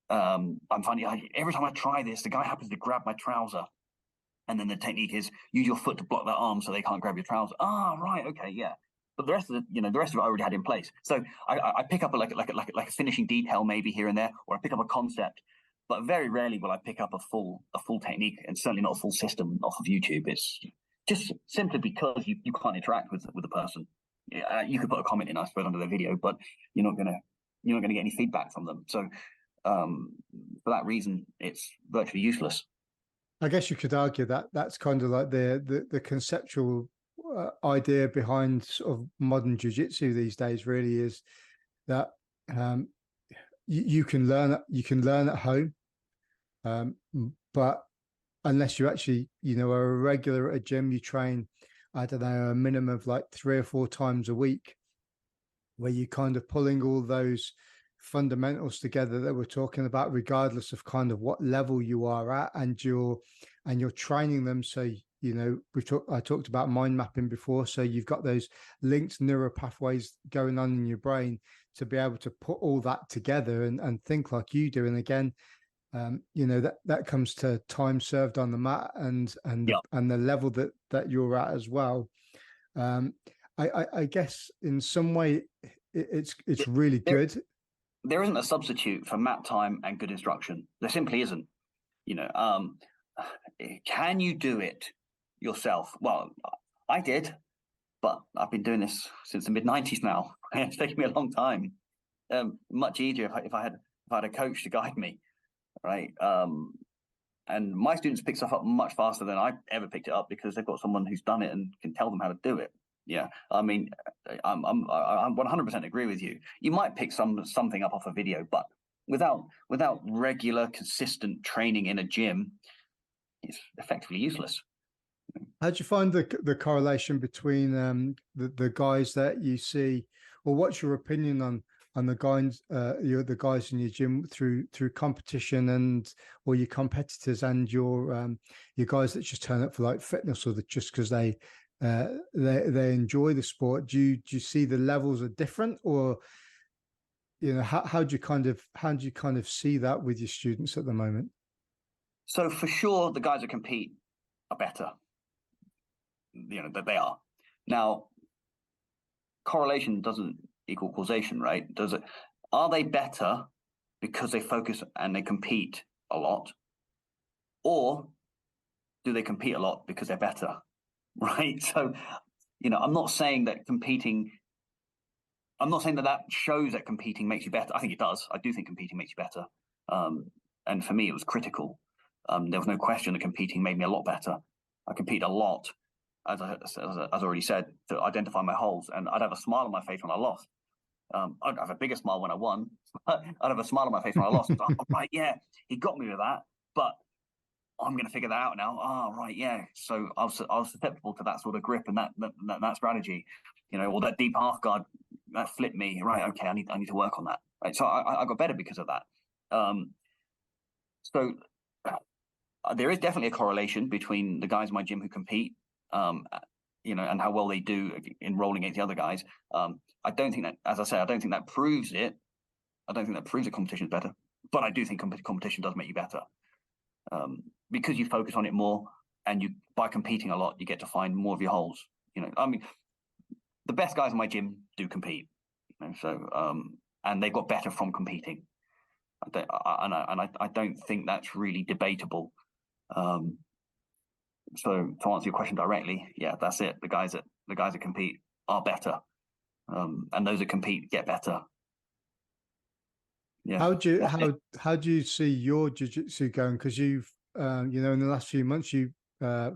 I'm finding every time I try this, the guy happens to grab my trouser. And then the technique is use your foot to block that arm so they can't grab your trouser. Ah, right, okay, yeah. But the rest of the rest of it I already had in place. So I pick up like a finishing detail maybe here and there, or I pick up a concept. But very rarely will I pick up a full technique, and certainly not a full system off of YouTube. It's just simply because you can't interact with the person. You could put a comment in, I suppose, under the video, but you're not gonna get any feedback from them. So for that reason, it's virtually useless. I guess you could argue that that's kind of like the conceptual idea behind sort of modern jiu-jitsu these days. Really, is that you can learn at home, but unless you actually are a regular at a gym, you train, I don't know, a minimum of like 3 or 4 times a week, where you're kind of pulling all those fundamentals together that we're talking about, regardless of kind of what level you are at, and you're training them. So I talked about mind mapping before, so you've got those linked neural pathways going on in your brain to be able to put all that together and think like you do. And again, that comes to time served on the mat and the level that you're at as well. I guess in some way it's really good. There isn't a substitute for mat time and good instruction. There simply isn't. Can you do it yourself? Well, I did, but I've been doing this since the mid-90s now. It's taken me a long time. Much easier if I had a coach to guide me, right? And my students pick stuff up much faster than I ever picked it up because they've got someone who's done it and can tell them how to do it. Yeah, I mean, I'm 100% agree with you. You might pick something up off a video, but without regular, consistent training in a gym, it's effectively useless. How do you find the correlation between the guys that you see, or what's your opinion on the guys the guys in your gym through competition or your competitors and your guys that just turn up for like fitness or just because they enjoy the sport? Do you see the levels are different, or how do you kind of see that with your students at the moment? So for sure, the guys that compete are better. That they are. Now, correlation doesn't equal causation, right? Does it? Are they better because they focus and they compete a lot, or do they compete a lot because they're better? Right. So, I'm not saying that that shows that competing makes you better. I think it does. I do think competing makes you better. And for me, it was critical. There was no question that competing made me a lot better. I competed a lot, as I already said, to identify my holes, and I'd have a smile on my face when I lost. I'd have a bigger smile when I won. I'd have a smile on my face when I lost. Oh, right, yeah, he got me with that, but I'm going to figure that out now. Oh, right, yeah. So I was susceptible to that sort of grip and that strategy, or that deep half guard that flipped me. Right, okay, I need to work on that. Right, so I got better because of that. So there is definitely a correlation between the guys in my gym who compete, and how well they do in rolling against the other guys. I don't think that, as I say, I don't think that proves it. I don't think that proves that competition is better, but I do think competition does make you better. Because you focus on it more, and by competing a lot, you get to find more of your holes. I mean, the best guys in my gym do compete, and they got better from competing. I don't think that's really debatable. So to answer your question directly, yeah, that's it. The guys that compete are better, and those that compete get better. Yeah. How do you see your jiu-jitsu going? Because you've in the last few months you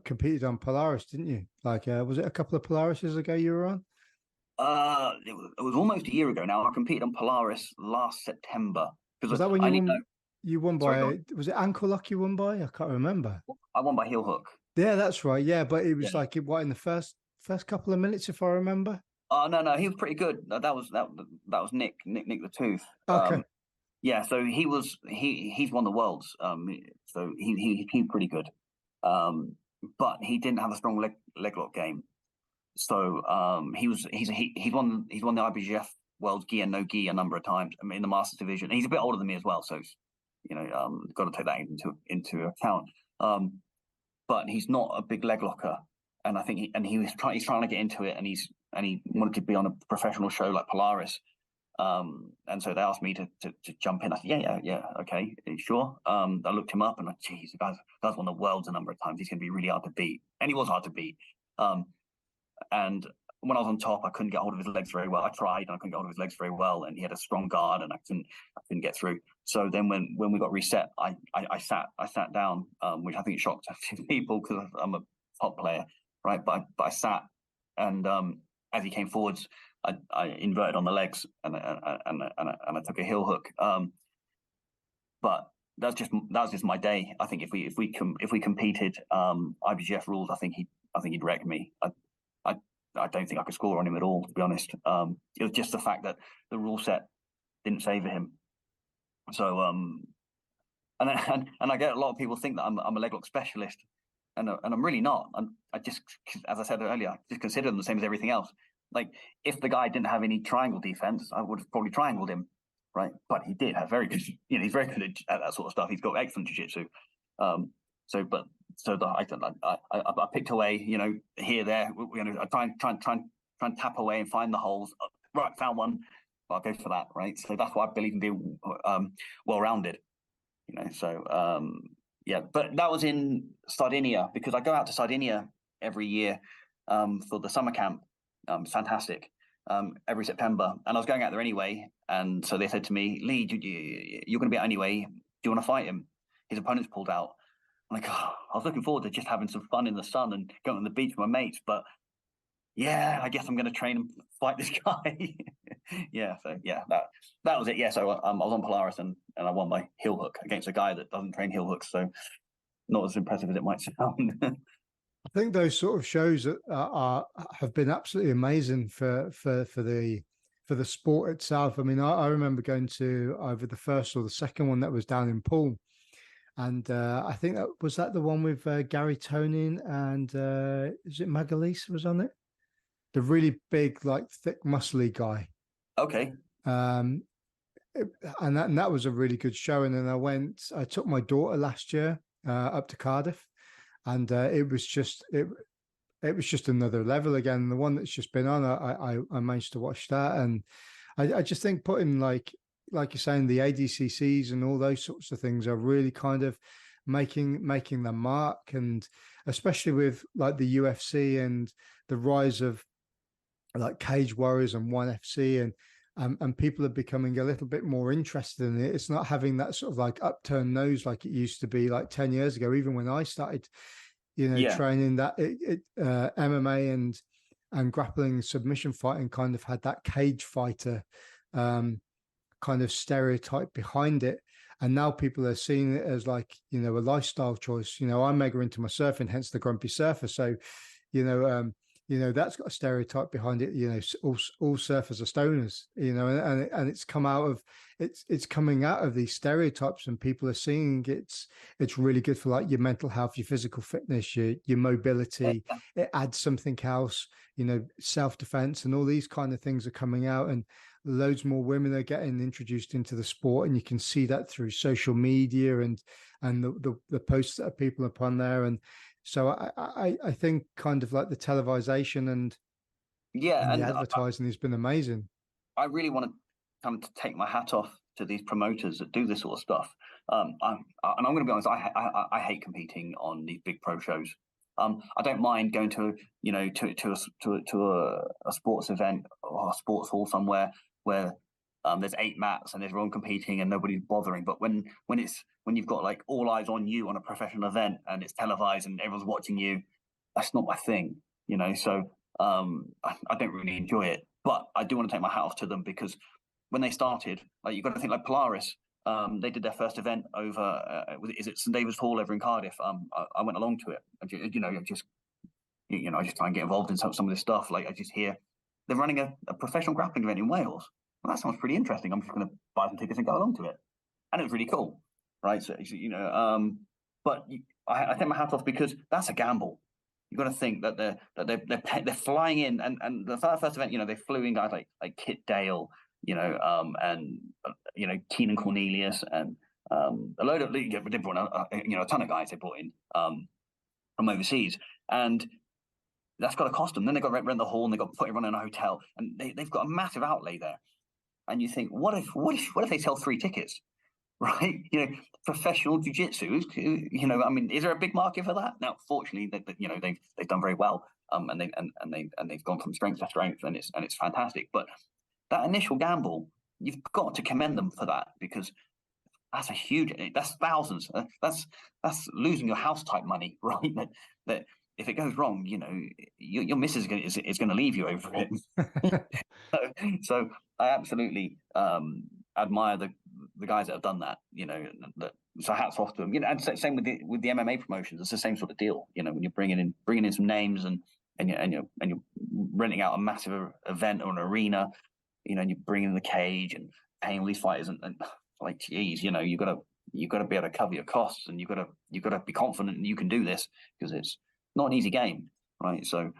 competed on Polaris, didn't you? Like was it a couple of Polarises ago you were on? It was almost a year ago now. I competed on Polaris last September. Was that when you won by? Was it ankle lock you won by? I can't remember. I won by heel hook. Yeah, that's right. Yeah, but it was like what in the first couple of minutes, if I remember. Oh no, he was pretty good. That was Nick the Tooth. Okay. Yeah, so he's won the worlds. So he's pretty good. But he didn't have a strong leg lock game. So he's won the IBJJF World Gi and no Gi a number of times. I mean, in the Masters division. And he's a bit older than me as well, so got to take that into account. But he's not a big leg locker, and I think he's trying to get into it, and he wanted to be on a professional show like Polaris. And so they asked me to jump in. I said, yeah, okay, sure. I looked him up, and geez, the guy's won the worlds a number of times. He's going to be really hard to beat, and he was hard to beat. And when I was on top, I couldn't get hold of his legs very well. I tried, and I couldn't get hold of his legs very well, and he had a strong guard, and I couldn't get through. So then when we got reset, I sat down, which I think shocked a few people because I'm a top player, right? But I sat, and as he came forwards, I inverted on the legs, and I took a heel hook. But that was just my day. I think if we competed IBGF rules, I think he'd wreck me. I don't think I could score on him at all, to be honest. It was just the fact that the rule set didn't favour him. So and I get a lot of people think that I'm a leg lock specialist, and I'm really not. I just, as I said earlier, I just consider them the same as everything else. Like, if the guy didn't have any triangle defense, I would have probably triangled him, right? But he did have very good, he's very good at that sort of stuff. He's got excellent jiu-jitsu. I picked away, here, there. I try and tap away and find the holes. Right, found one. I'll go for that, right? So that's why I believe in being well-rounded, yeah. But that was in Sardinia, because I go out to Sardinia every year for the summer camp. Fantastic. Every September, and I was going out there anyway, and so they said to me, Leigh, you're going to be out anyway. Do you want to fight him? His opponent's pulled out. I'm like, I was looking forward to just having some fun in the sun and going on the beach with my mates, but yeah, I guess I'm going to train and fight this guy. Yeah, so yeah, that was it. Yeah, so I was on Polaris, and I won my heel hook against a guy that doesn't train heel hooks, so not as impressive as it might sound. I think those sort of shows have been absolutely amazing for the sport itself. I mean, I remember going to either the first or the second one that was down in Poole, and I think that was the one with Gary Tonin and is it Magalise was on it? The really big, like thick, muscly guy. Okay. And that was a really good show. And then I took my daughter last year up to Cardiff. And it was just another level again. The one that's just been on, I managed to watch that, and I just think putting like you're saying, the ADCCs and all those sorts of things are really kind of making the mark, and especially with like the UFC and the rise of like Cage Warriors and ONE FC, and people are becoming a little bit more interested in it. It's not having that sort of like upturned nose like it used to be like 10 years ago, even when I started, training. That MMA and grappling, submission fighting kind of had that cage fighter kind of stereotype behind it. And now people are seeing it as like, a lifestyle choice. I'm mega into my surfing, hence the grumpy surfer. So, that's got a stereotype behind it. All surfers are stoners. And it's coming out of these stereotypes, and people are seeing it's really good for like your mental health, your physical fitness, your mobility. It adds something else. Self-defense and all these kind of things are coming out, and loads more women are getting introduced into the sport, and you can see that through social media and the posts that people are upon there. And so I think kind of like the televisation and the advertising has been amazing. I really want to kind of take my hat off to these promoters that do this sort of stuff. And I'm going to be honest, I hate competing on these big pro shows. I don't mind going to a sports event or a sports hall somewhere where there's 8 mats and everyone competing and nobody's bothering. But when you've got like all eyes on you on a professional event and it's televised and everyone's watching you, that's not my thing, So I don't really enjoy it. But I do want to take my hat off to them, because when they started, like, you've got to think like Polaris. They did their first event over, is it St David's Hall over in Cardiff? I went along to it. I just try and get involved in some of this stuff. Like, I just hear they're running a professional grappling event in Wales. Well, that sounds pretty interesting. I'm just going to buy some tickets and go along to it. And it was really cool, right? So, but I take my hat off, because that's a gamble. You've got to think that they're flying in, and the first event, they flew in guys like Kit Dale, and Keenan Cornelius, and A load of they brought a ton of guys they brought in from overseas, and that's got to cost them. Then they've got to rent the hall, and they've got to put everyone in a hotel, and they've got a massive outlay there. And you think, what if they sell 3 tickets, right? Professional jiu-jitsu. I mean, is there a big market for that? Now, fortunately, they've done very well, and they've gone from strength to strength, and it's fantastic. But that initial gamble, you've got to commend them for that, because that's thousands. That's losing your house type money, right? That if it goes wrong, your missus is going to leave you over it. So I absolutely admire the guys that have done that. So hats off to them. And same with the MMA promotions. It's the same sort of deal. When you're bringing in some names and you're renting out a massive event or an arena, and you're bringing in the cage and paying all these fighters and like, geez, you got to be able to cover your costs, and you got to be confident you can do this, because it's not an easy game, right? So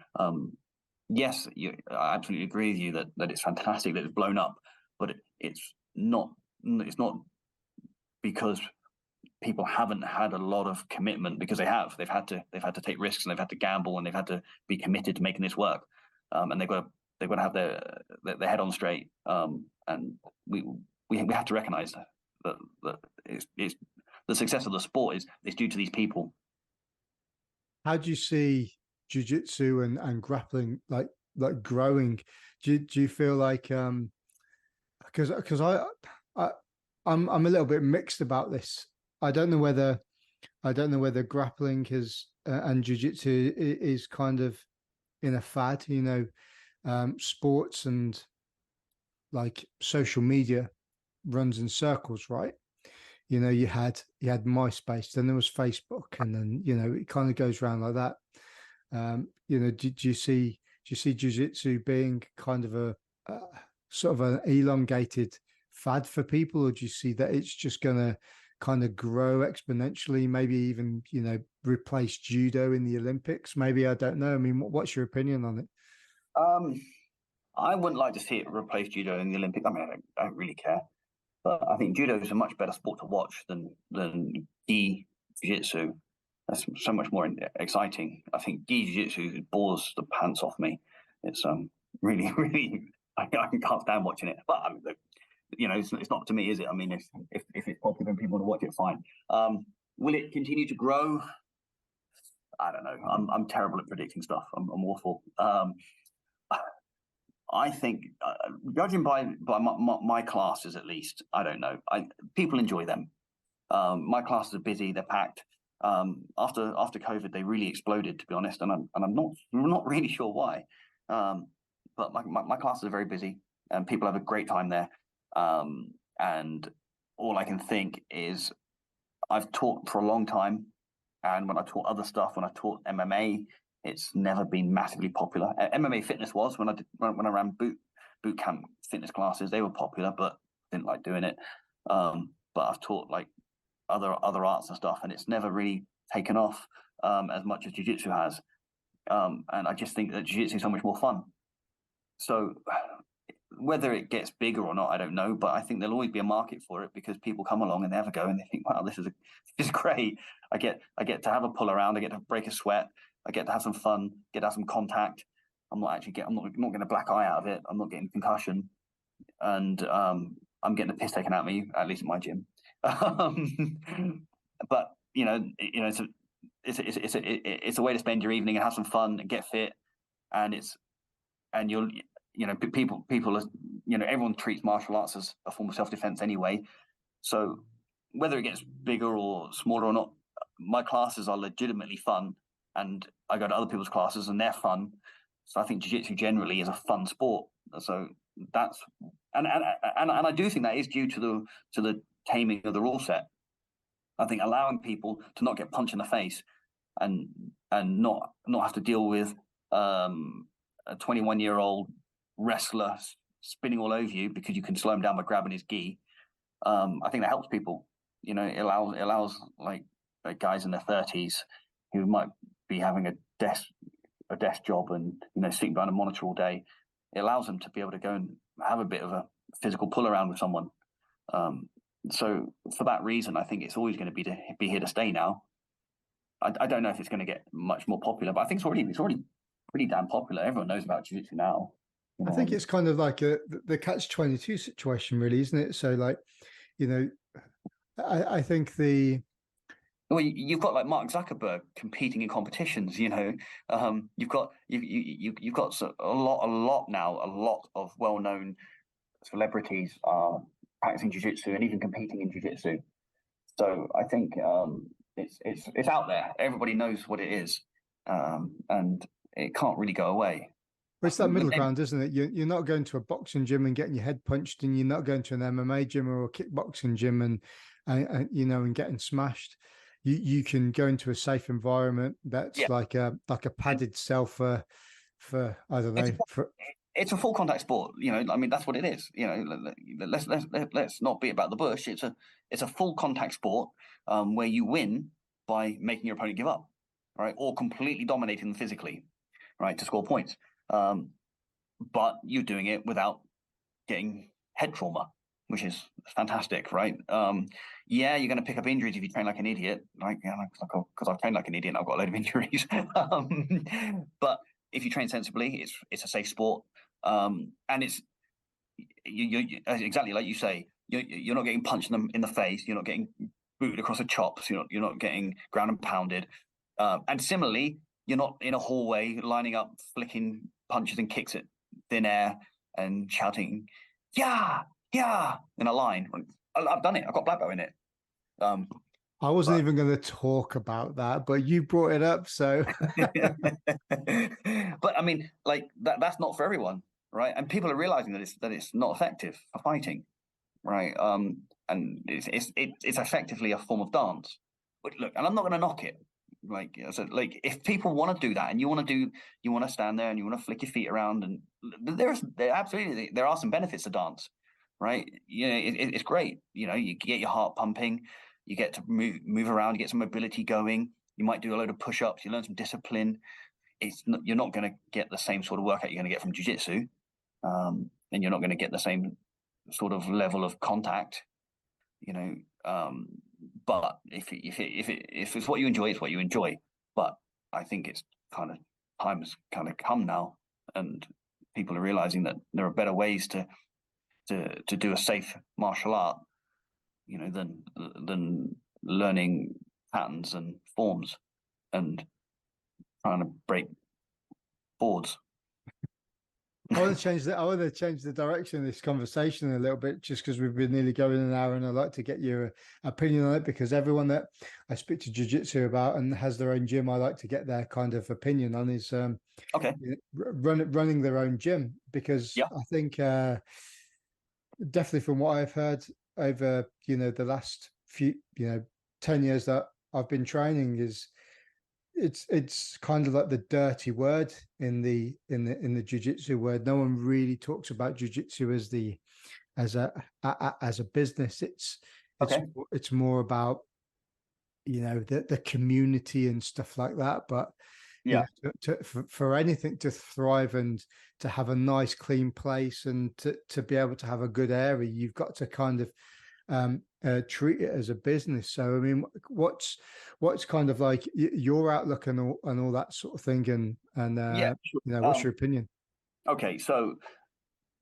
yes, I absolutely agree with you that it's fantastic that it's blown up, but it's not because people haven't had a lot of commitment, because they've had to take risks, and they've had to gamble, and they've had to be committed to making this work, and they've got to have their head on straight, and we have to recognize that it's the success of the sport is due to these people. How do you see jiu-jitsu and grappling like growing? Do you feel like because I'm a little bit mixed about this. I don't know whether grappling and jiu-jitsu is kind of in a fad, sports and like social media runs in circles, right? You had MySpace, then there was Facebook, and then it kind of goes around like that. Do you see jiu-jitsu being kind of a sort of an elongated fad for people, or do you see that it's just going to kind of grow exponentially, maybe even replace judo in the Olympics? Maybe, I don't know. I mean, what's your opinion on it? I wouldn't like to see it replace judo in the Olympics. I mean, I don't really care. But I think judo is a much better sport to watch than gi jiu-jitsu. That's so much more exciting. I think gi jiu-jitsu bores the pants off me. It's really, really, I can't stand watching it. But I mean, it's not to me, is it? I mean, if it's popular and people want to watch it, fine. Will it continue to grow? I don't know. I'm terrible at predicting stuff. I'm awful. I think, judging by my classes, at least, I don't know. People enjoy them. My classes are busy; they're packed. After COVID, they really exploded, to be honest, and I'm not really sure why. But my classes are very busy, and people have a great time there. And all I can think is, I've taught for a long time, and when I taught other stuff, when I taught MMA, it's never been massively popular. MMA fitness was when I ran boot camp fitness classes. They were popular, but didn't like doing it. But I've taught like other arts and stuff, and it's never really taken off as much as jiu-jitsu has. And I just think that jiu-jitsu is so much more fun. So whether it gets bigger or not, I don't know. But I think there'll always be a market for it, because people come along and they have a go and they think, wow, this is great. I get to have a pull around. I get to break a sweat. I get to have some fun, get to have some contact. I'm not getting a black eye out of it. I'm not getting concussion, and I'm getting the piss taken out of me, at least at my gym. But it's a way to spend your evening and have some fun and get fit, and people are, everyone treats martial arts as a form of self-defense anyway. So whether it gets bigger or smaller or not, my classes are legitimately fun. And I go to other people's classes and they're fun. So I think jiu-jitsu generally is a fun sport. So that's and I do think that is due to the taming of the rule set. I think allowing people to not get punched in the face and not have to deal with a 21-year-old wrestler spinning all over you because you can slow him down by grabbing his gi. I think that helps people. It allows like guys in their 30s who might be having a desk job and sitting behind a monitor all day. It allows them to be able to go and have a bit of a physical pull around with someone. So for that reason, I think it's always going to be here to stay now. I don't know if it's going to get much more popular, but I think it's already pretty damn popular. Everyone knows about jiu-jitsu now. I think it's kind of like the catch-22 situation, really, isn't it? So, like, you know, I think well, you've got like Mark Zuckerberg competing in competitions. You've got a lot now. A lot of well-known celebrities are practicing jiu-jitsu and even competing in jiu-jitsu. So I think it's out there. Everybody knows what it is, and it can't really go away. But it's that middle ground, isn't it? You're not going to a boxing gym and getting your head punched, and you're not going to an MMA gym or a kickboxing gym and and getting smashed. You can go into a safe environment that's Yeah, like a padded cell for I don't know for. it's a full contact sport. I mean, that's what it is. Let's not beat about the bush. It's a full contact sport where you win by making your opponent give up, right, or completely dominating them physically, right, to score points. But you're doing it without getting head trauma, which is fantastic, right? Yeah, you're going to pick up injuries if you train like an idiot, because I've trained like an idiot and I've got a load of injuries. But if you train sensibly, it's a safe sport, and it's you exactly like you say. You're not getting punched in the face. You're not getting booted across the chops. You're not getting ground and pounded. And similarly, you're not in a hallway lining up, flicking punches and kicks at thin air and shouting, "Yeah, yeah," in a line. I've done it. I've got black belt in it. I wasn't even going to talk about that, but you brought it up, so. But I mean, like that's not for everyone, right? And people are realizing that it's not effective for fighting, right? And it's effectively a form of dance. But look, and I'm not going to knock it. Like like if people want to do that and you want to stand there and you want to flick your feet around, and there absolutely there are some benefits to dance, right? It's great. You get your heart pumping, you get to move around, you get some mobility going. You might do a load of push-ups, you learn some discipline. You're not going to get the same sort of workout you're going to get from jiu-jitsu, and you're not going to get the same sort of level of contact, but if it's what you enjoy, it's what you enjoy. But I think it's kind of time has kind of come now, and people are realizing that there are better ways to do a safe martial art, than learning patterns and forms and trying to break boards. I want to change the direction of this conversation a little bit, just because we've been nearly going an hour, and I'd like to get your opinion on it, because everyone that I speak to jiu-jitsu about and has their own gym, I like to get their kind of opinion on is okay, running their own gym, because yeah, I think definitely from what I've heard over the last few 10 years that I've been training, is it's kind of like the dirty word in the jiu-jitsu word. No one really talks about jiu-jitsu as a business. okay, It's more about the community and stuff like that. But yeah, for anything to thrive and to have a nice clean place and to be able to have a good area, you've got to kind of treat it as a business. So I mean, what's kind of like your outlook and all that sort of thing, and yeah. Sure. what's your opinion? Okay, so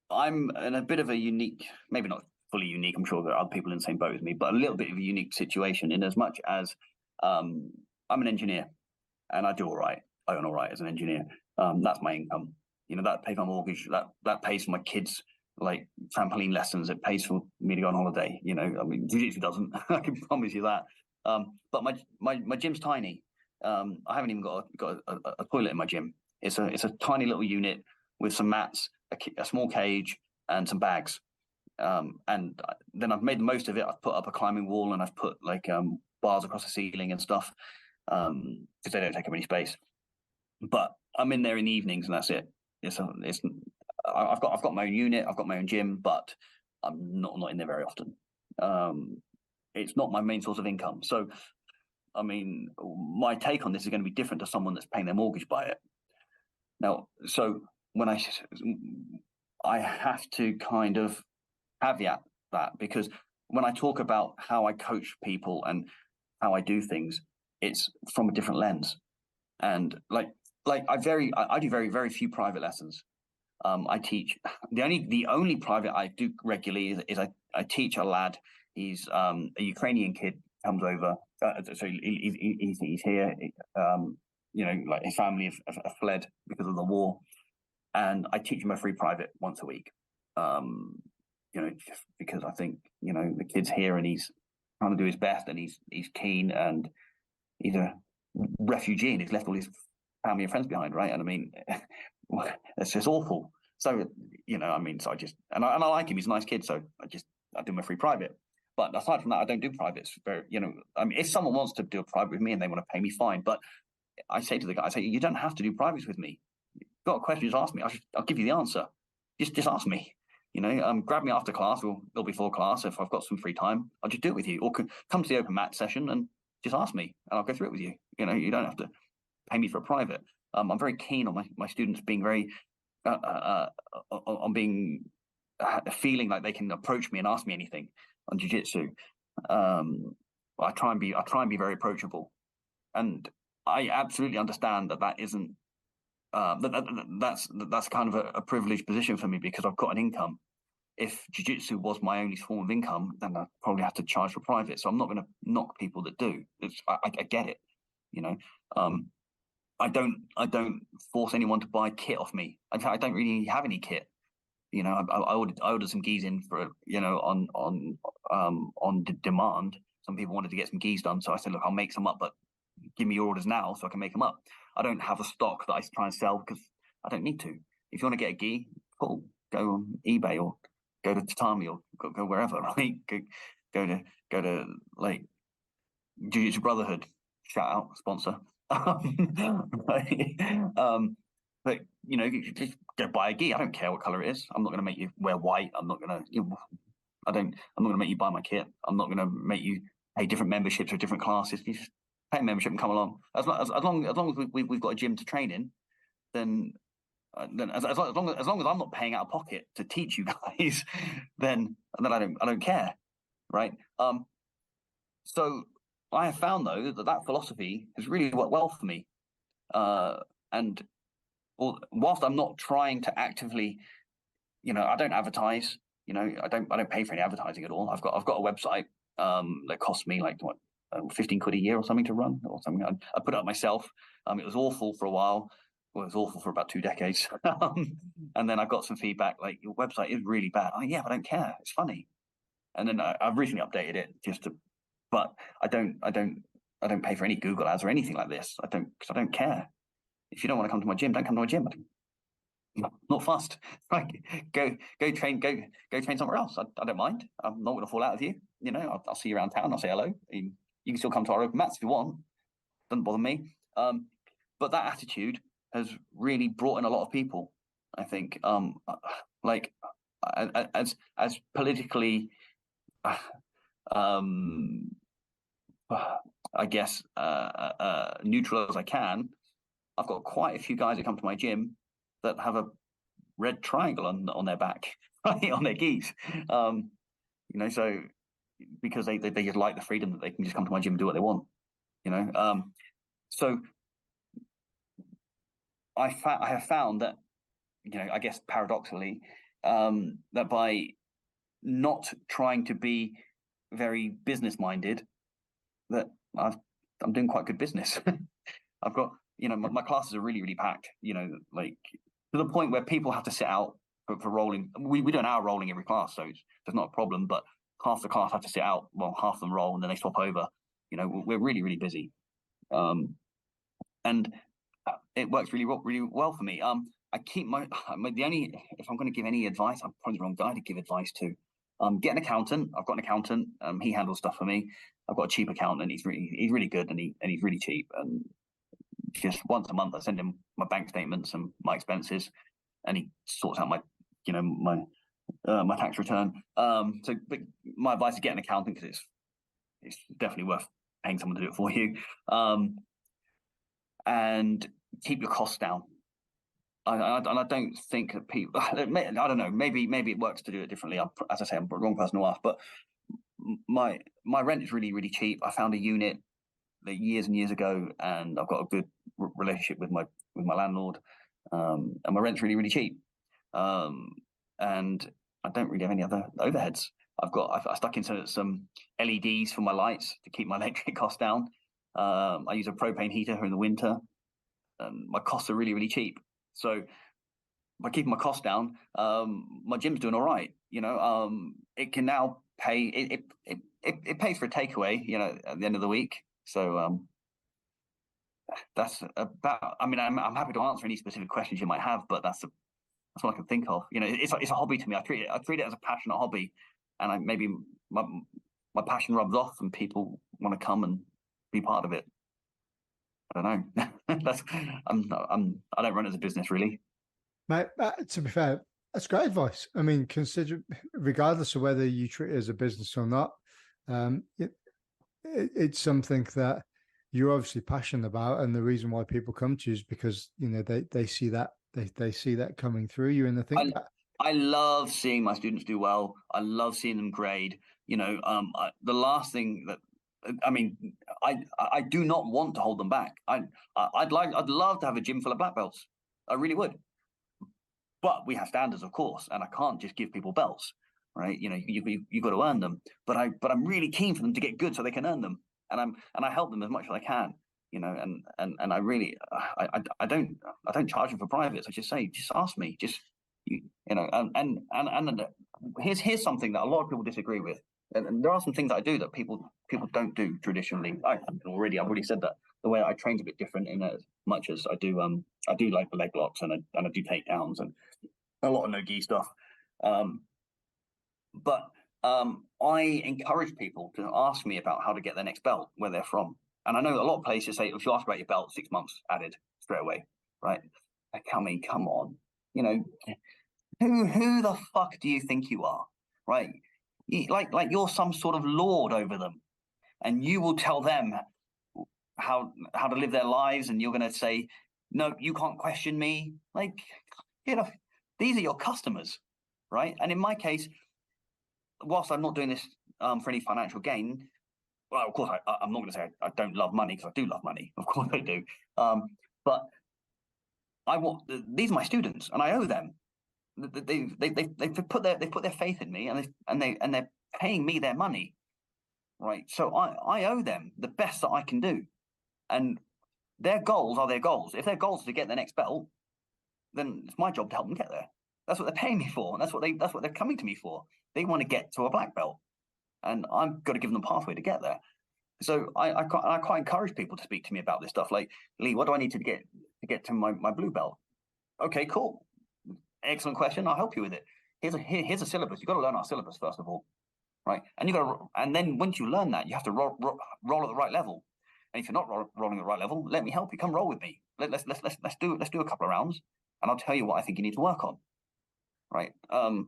I'm in a bit of a unique, maybe not fully unique. I'm sure there are other people in the same boat as me, but a little bit of a unique situation in as much as I'm an engineer and I do all right. I earn all right as an engineer. That's my income. That pays my mortgage. That pays for my kids' like trampoline lessons. It pays for me to go on holiday. I mean, jiu-jitsu doesn't. I can promise you that. But my gym's tiny. I haven't even got a toilet in my gym. It's a tiny little unit with some mats, a small cage, and some bags. And then I've made the most of it. I've put up a climbing wall and I've put like bars across the ceiling and stuff, because they don't take up any space. But I'm in there in the evenings and that's it. I've got my own unit, I've got my own gym, but I'm not in there very often. It's not my main source of income. So, I mean, my take on this is going to be different to someone that's paying their mortgage by it. Now, so when I have to kind of caveat that, because when I talk about how I coach people and how I do things, it's from a different lens. And I do very, very few private lessons. I teach the only private I do regularly is I teach a lad. He's a Ukrainian kid, comes over. So he's here. Like his family have fled because of the war, and I teach him a free private once a week. Just because I think the kid's here and he's trying to do his best, and he's keen, and he's a refugee and he's left all his family and friends behind, right? And I mean, it's just awful. So so I just and I like him. He's a nice kid, so I do him a free private. But aside from that, I don't do privates. If someone wants to do a private with me and they want to pay me, fine. But I say to the guy, you don't have to do privates with me. You've got a question, just ask me. I'll give you the answer. Just ask me. Grab me after class or before class if I've got some free time. I'll just do it with you, or come to the open mat session and just ask me, and I'll go through it with you. You don't have to pay me for a private. I'm very keen on my students being very on being feeling like they can approach me and ask me anything on jiu-jitsu. I try and be very approachable, and I absolutely understand that isn't that's kind of a privileged position for me because I've got an income. If jiu-jitsu was my only form of income, then I'd probably have to charge for private. So I'm not going to knock people that do. I get it, I don't force anyone to buy kit off me. In fact, I don't really have any kit. I ordered some gis in for on demand. Some people wanted to get some gis done, so I said, look, I'll make some up, but give me your orders now so I can make them up. I don't have a stock that I try and sell because I don't need to. If you want to get a gi, cool, go on eBay or go to Tatami or go wherever, right? Go to like Jiu-Jitsu Brotherhood, shout out, sponsor. But just go buy a gi. I don't care what color it is. I'm not going to make you wear white. I'm not going to. I'm not going to make you buy my kit. I'm not going to make you pay different memberships or different classes. You just pay a membership and come along. As long as we've got a gym to train in, then as long as I'm not paying out of pocket to teach you guys, then I don't care, right? So I have found though that philosophy has really worked well for me, and whilst I'm not trying to actively, I don't advertise. I don't pay for any advertising at all. I've got a website that costs me like what, 15 quid a year or something to run or something. I put it up myself. It was awful for a while. Well, it was awful for about 2 decades. And then I got some feedback like, your website is really bad. Oh yeah, but I don't care. It's funny. And then I've recently updated it but I don't pay for any Google ads or anything like this. Because I don't care. If you don't want to come to my gym, don't come to my gym. I'm not fussed. Right? Go train somewhere else. I don't mind. I'm not going to fall out with you. I'll see you around town. I'll say hello. You can still come to our open mats if you want. Doesn't bother me. But that attitude has really brought in a lot of people. I think, like as politically, I guess neutral as I can. I've got quite a few guys that come to my gym that have a red triangle on their back, right, on their gis. So because they just like the freedom that they can just come to my gym and do what they want. So I have found that, I guess paradoxically, that by not trying to be very business minded, that I'm doing quite good business. I've got, my classes are really, really packed, like to the point where people have to sit out for rolling. We do an hour rolling every class, so there's not a problem, but half the class have to sit out, well, half of them roll and then they swap over. We're really, really busy. And it works really, really well for me. I keep if I'm going to give any advice, I'm probably the wrong guy to give advice to. Get an accountant. I've got an accountant. He handles stuff for me. I've got a cheap accountant. He's really good, and he's really cheap. And just once a month, I send him my bank statements and my expenses, and he sorts out my tax return. But my advice is get an accountant because it's definitely worth paying someone to do it for you. And keep your costs down. And I don't think that people. I don't know. Maybe it works to do it differently. As I say, I'm the wrong person to ask. But my rent is really, really cheap. I found a unit years and years ago, and I've got a good relationship with my landlord, and my rent's really, really cheap. And I don't really have any other overheads. I stuck into some LEDs for my lights to keep my electric costs down. I use a propane heater in the winter. My costs are really, really cheap. So by keeping my costs down, my gym's doing all right. It can now pay. It pays for a takeaway. At the end of the week. So that's about. I mean, I'm happy to answer any specific questions you might have, but that's what I can think of. It's a hobby to me. I treat it as a passionate hobby, and maybe my passion rubs off, and people want to come and be part of it. I don't know. I don't run it as a business, really. Mate, to be fair, that's great advice. I mean, regardless of whether you treat it as a business or not, it's something that you're obviously passionate about, and the reason why people come to you is because they see that they see that coming through you, and I love seeing my students do well. I love seeing them grade. The last thing that I do not want to hold them back. I'd love to have a gym full of black belts. I really would. But we have standards, of course, and I can't just give people belts, right? You've got to earn them. But I'm really keen for them to get good so they can earn them, and I help them as much as I can. And I really I don't charge them for privates. I just say, just ask me, and here's something that a lot of people disagree with. And there are some things that I do that people don't do traditionally. I've already said that the way I train's a bit different in as much as I do like the leg locks and I do takedowns and a lot of no-gi stuff. But I encourage people to ask me about how to get their next belt, where they're from. And I know a lot of places say, if you ask about your belt, 6 months added straight away, right? Come on. Who the fuck do you think you are, right? Like you're some sort of lord over them, and you will tell them how to live their lives, and you're going to say, no, you can't question me. These are your customers, right? And in my case, whilst I'm not doing this for any financial gain, well, of course, I'm not going to say I don't love money, because I do love money. Of course I do. But these are my students, and I owe them. They put their faith in me, and they're paying me their money, right? So I owe them the best that I can do, and their goals are their goals. If their goals are to get their next belt, then it's my job to help them get there. That's what they're paying me for, and that's what they're coming to me for. They want to get to a black belt, and I've got to give them a pathway to get there. So I quite encourage people to speak to me about this stuff. Like, Leigh, what do I need to get to my blue belt? Okay, cool. Excellent question. I'll help you with it. Here's a syllabus. You've got to learn our syllabus first of all, right? And then once you learn that, you have to roll at the right level. And if you're not rolling at the right level, let me help you. Come roll with me. Let's do a couple of rounds, and I'll tell you what I think you need to work on, right? And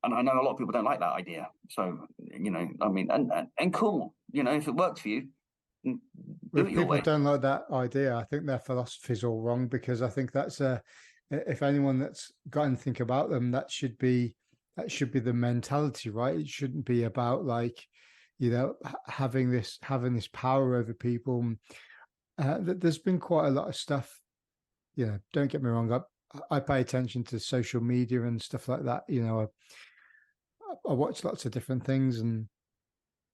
I know a lot of people don't like that idea. So and cool. If it works for you, do it your way. People don't like that idea. I think their philosophy is all wrong, because I think that's if anyone that's got anything about them, that should be the mentality, right? It shouldn't be about having this power over people. There's been quite a lot of stuff. Don't get me wrong. I pay attention to social media and stuff like that. I watch lots of different things, and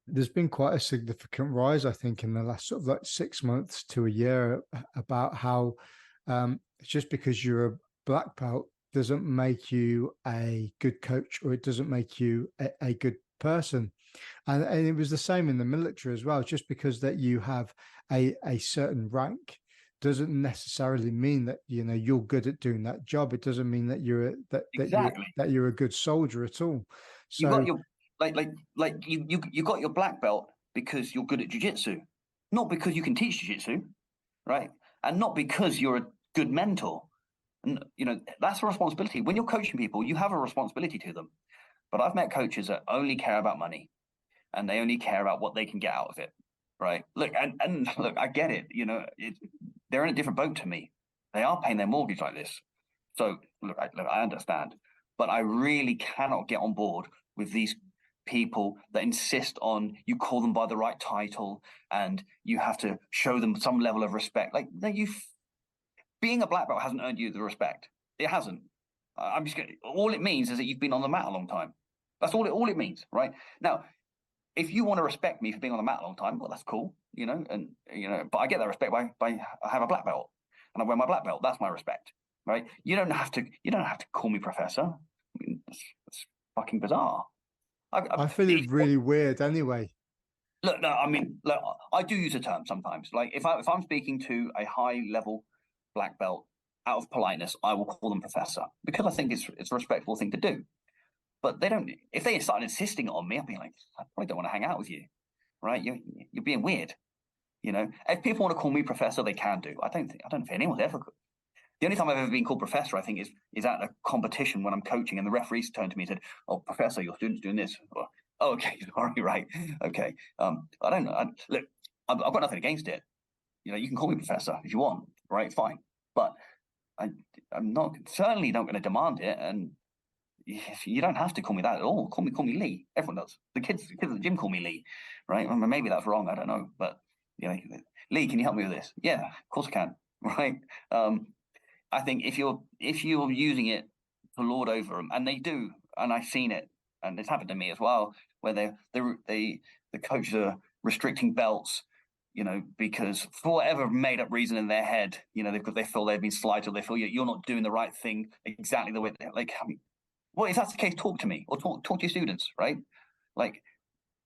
there's been quite a significant rise, I think, in the last sort of 6 months to a year, about how just because you're a black belt doesn't make you a good coach, or it doesn't make you a good person. And it was the same in the military as well. Just because that you have a certain rank doesn't necessarily mean that you're good at doing that job. It doesn't mean that you're a good soldier at all. So you got your you got your black belt because you're good at jiu-jitsu, not because you can teach jiu-jitsu, right? And not because you're a good mentor. And that's a responsibility. When you're coaching people, you have a responsibility to them. But I've met coaches that only care about money, and they only care about what they can get out of it, right? Look, and look, I get it. They're in a different boat to me. They are paying their mortgage like this. So look, I understand, but I really cannot get on board with these people that insist on you call them by the right title and you have to show them some level of respect. Like, being a black belt hasn't earned you the respect. It hasn't. I'm just gonna, all it means is that you've been on the mat a long time. That's all it means, right? Now, if you want to respect me for being on the mat a long time, well, that's cool, and but I get that respect by I have a black belt and I wear my black belt. That's my respect, right? You don't have to call me professor. I mean, that's fucking bizarre. I feel it really weird anyway. Look, no, I mean, look, I do use a term sometimes. Like if I'm speaking to a high level black belt, out of politeness, I will call them professor because I think it's a respectful thing to do. But they don't. If they start insisting on me, I'll be like, I probably don't want to hang out with you, right? You're being weird, If people want to call me professor, they can do. I don't think anyone's ever. The only time I've ever been called professor, I think, is at a competition when I'm coaching, and the referees turned to me and said, "Oh, professor, your student's doing this." Or, oh, okay, sorry, right, okay. I don't know. Look, I've got nothing against it. You can call me professor if you want, right? Fine, but I'm certainly not going to demand it, and you don't have to call me that at all. Call me Leigh. Everyone does. The kids at the gym call me Leigh, right? I mean, maybe that's wrong. I don't know, but Leigh, can you help me with this? Yeah, of course I can. Right. I think if you're using it to lord over them, and they do, and I've seen it, and it's happened to me as well, where the coaches are restricting belts, because for whatever made up reason in their head, they feel they've been slighted, or they feel you're not doing the right thing exactly the way like. I mean, well, if that's the case, talk to me or talk to your students, right? Like,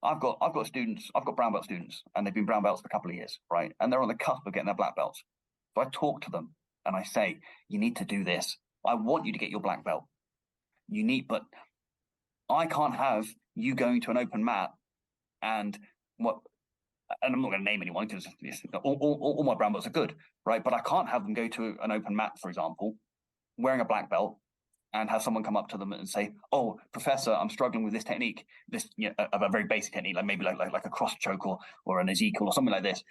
I've got students, I've got brown belt students, and they've been brown belts for a couple of years, right? And they're on the cusp of getting their black belts. So I talk to them and I say, you need to do this. I want you to get your black belt. But I can't have you going to an open mat and I'm not going to name anyone because all my brown belts are good, right? But I can't have them go to an open mat, for example, wearing a black belt, and have someone come up to them and say, "Oh, professor, I'm struggling with this technique, this a very basic technique, like maybe like a cross choke or an Ezekiel or something like this,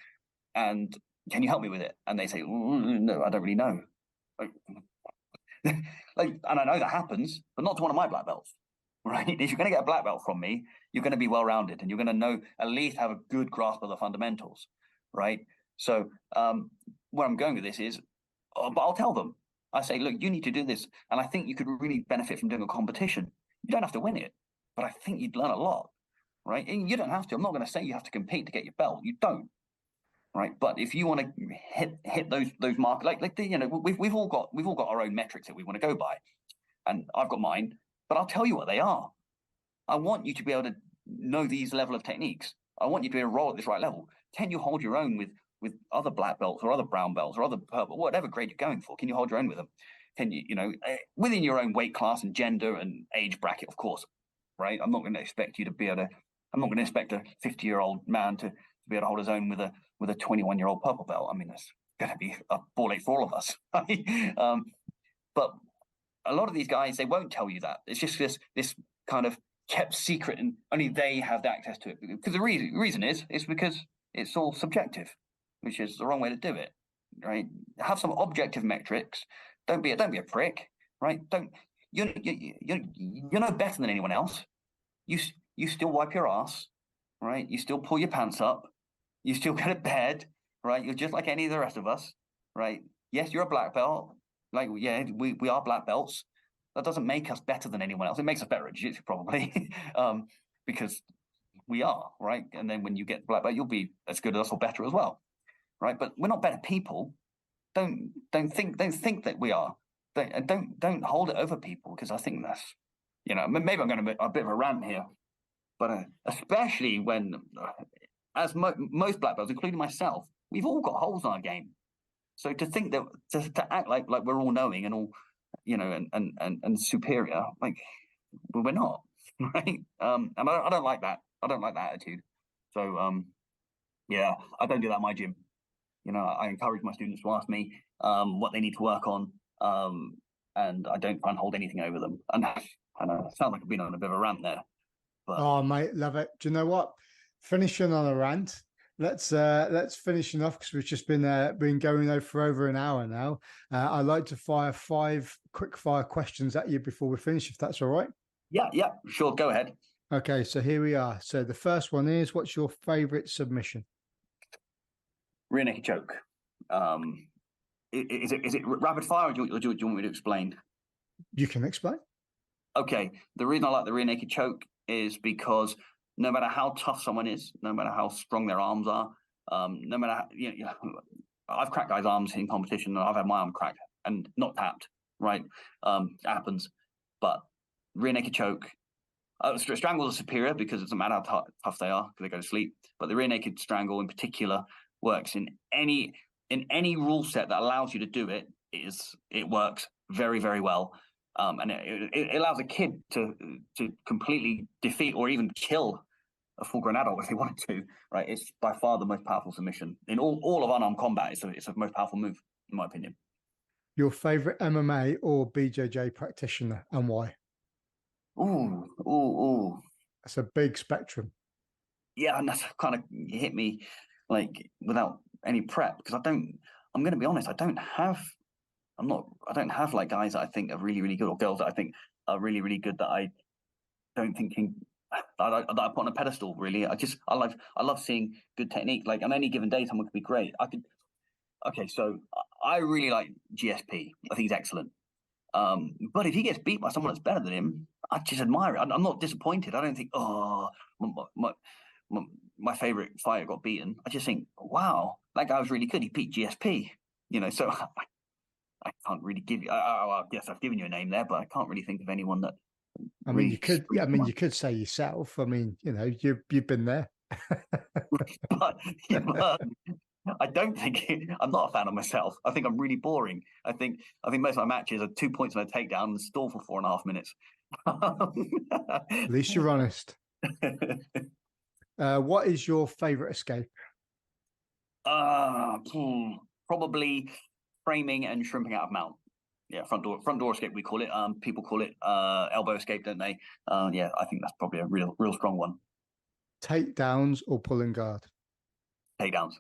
and can you help me with it?" And they say, "No, I don't really know." And I know that happens, but not to one of my black belts, right? If you're going to get a black belt from me, you're going to be well-rounded, and you're going to know, at least have a good grasp of the fundamentals, right? So where I'm going with this is, but I'll tell them. I say, look, you need to do this, and I think you could really benefit from doing a competition. You don't have to win it, but I think you'd learn a lot, right? And you don't have to. I'm not going to say you have to compete to get your belt. You don't, right? But if you want to hit those marks, we've all got our own metrics that we want to go by, and I've got mine. But I'll tell you what they are. I want you to be able to know these level of techniques. I want you to be able to roll at this right level. Can you hold your own with other black belts or other brown belts or other purple, whatever grade you're going for? Can you hold your own with them? Can you, within your own weight class and gender and age bracket, of course, right? I'm not going to expect you to be able to, I'm not going to expect a 50-year-old man to be able to hold his own with a 21-year-old purple belt. I mean, that's going to be a ball ache for all of us. But a lot of these guys, they won't tell you that. It's just this kind of kept secret, and only they have the access to it. Because the reason is because it's all subjective, which is the wrong way to do it, right? Have some objective metrics. Don't be a prick, right? You're no better than anyone else. You still wipe your ass, right? You still pull your pants up. You still go to bed, right? You're just like any of the rest of us, right? Yes, you're a black belt. Like, yeah, we are black belts. That doesn't make us better than anyone else. It makes us better at jiu-jitsu, probably, because we are, right? And then when you get black belt, you'll be as good as us or better as well, right? But we're not better people. Don't think that we are. Don't hold it over people, because I think that's, maybe I'm going to a bit of a rant here, but especially when, as most black belts, including myself, we've all got holes in our game. So to think that to act like we're all knowing and all, and superior, like, we're not, right? And I don't like that. I don't like that attitude. So yeah, I don't do that in my gym. I encourage my students to ask me what they need to work on, and I don't try and hold anything over them. And I know it sounds like I've been on a bit of a rant there. But... Oh, mate, love it. Do you know what? Finishing on a rant. Let's finish enough, because we've just been going for over an hour now. I'd like to fire 5 quick fire questions at you before we finish, if that's all right. Yeah, sure. Go ahead. Okay, so here we are. So the first one is, what's your favorite submission? Rear naked choke. Is it rapid fire, or do you want me to explain? You can explain. Okay, the reason I like the rear naked choke is because no matter how tough someone is, no matter how strong their arms are, no matter how, I've cracked guys' arms in competition, and I've had my arm cracked and not tapped. Right, it happens. But rear naked choke, strangles are superior because it doesn't matter how tough they are because they go to sleep. But the rear naked strangle in particular works in any rule set that allows you to do it. It works very, very well. And it allows a kid to completely defeat or even kill a full-grown adult if they wanted to. Right, it's by far the most powerful submission in all of unarmed combat. It's the most powerful move, in my opinion. Your favorite MMA or BJJ practitioner, and why? Ooh. That's a big spectrum. Yeah, and that's kind of hit me like without any prep, because I'm going to be honest, I don't have like guys that I think are really, really good, or girls that I think are really, really good that I don't think that I put on a pedestal. Really, I love seeing good technique. Like on any given day, someone could be great. So I really like GSP. I think he's excellent. But if he gets beat by someone that's better than him, I just admire it. I'm not disappointed. I don't think, my favorite fighter got beaten. I just think, wow, that guy was really good. He beat GSP. So I can't really give you. Yes, I've given you a name there, but I can't really think of anyone that. I mean, you could. Yeah, I mean, you could say yourself. I mean, you've been there. but I don't think I'm not a fan of myself. I think I'm really boring. I think most of my matches are 2 points on a takedown and stall for 4.5 minutes. At least you're honest. What is your favorite escape? Probably framing and shrimping out of mount. Yeah, front door escape, we call it. People call it elbow escape, don't they? Yeah, I think that's probably a real strong one. Takedowns or pulling guard? Takedowns,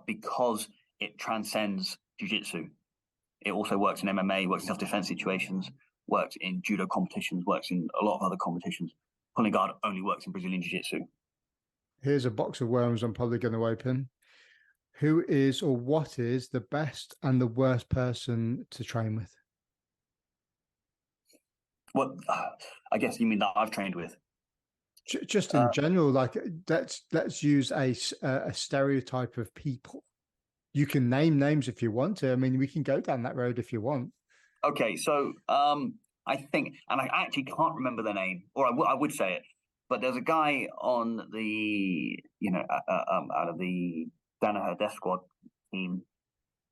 because it transcends jiu-jitsu. It also works in MMA, works in self-defense situations, works in judo competitions, works in a lot of other competitions. Pulling guard only works in Brazilian jiu-jitsu. Here's a box of worms I'm probably going to open. Who is or what is the best and the worst person to train with? Well, I guess you mean that I've trained with. Just in general, like let's use a stereotype of people. You can name names if you want to. I mean, we can go down that road if you want. Okay, so I think, and I actually can't remember the name, or I would say it, but there's a guy on the, out of the Danaher Death Squad team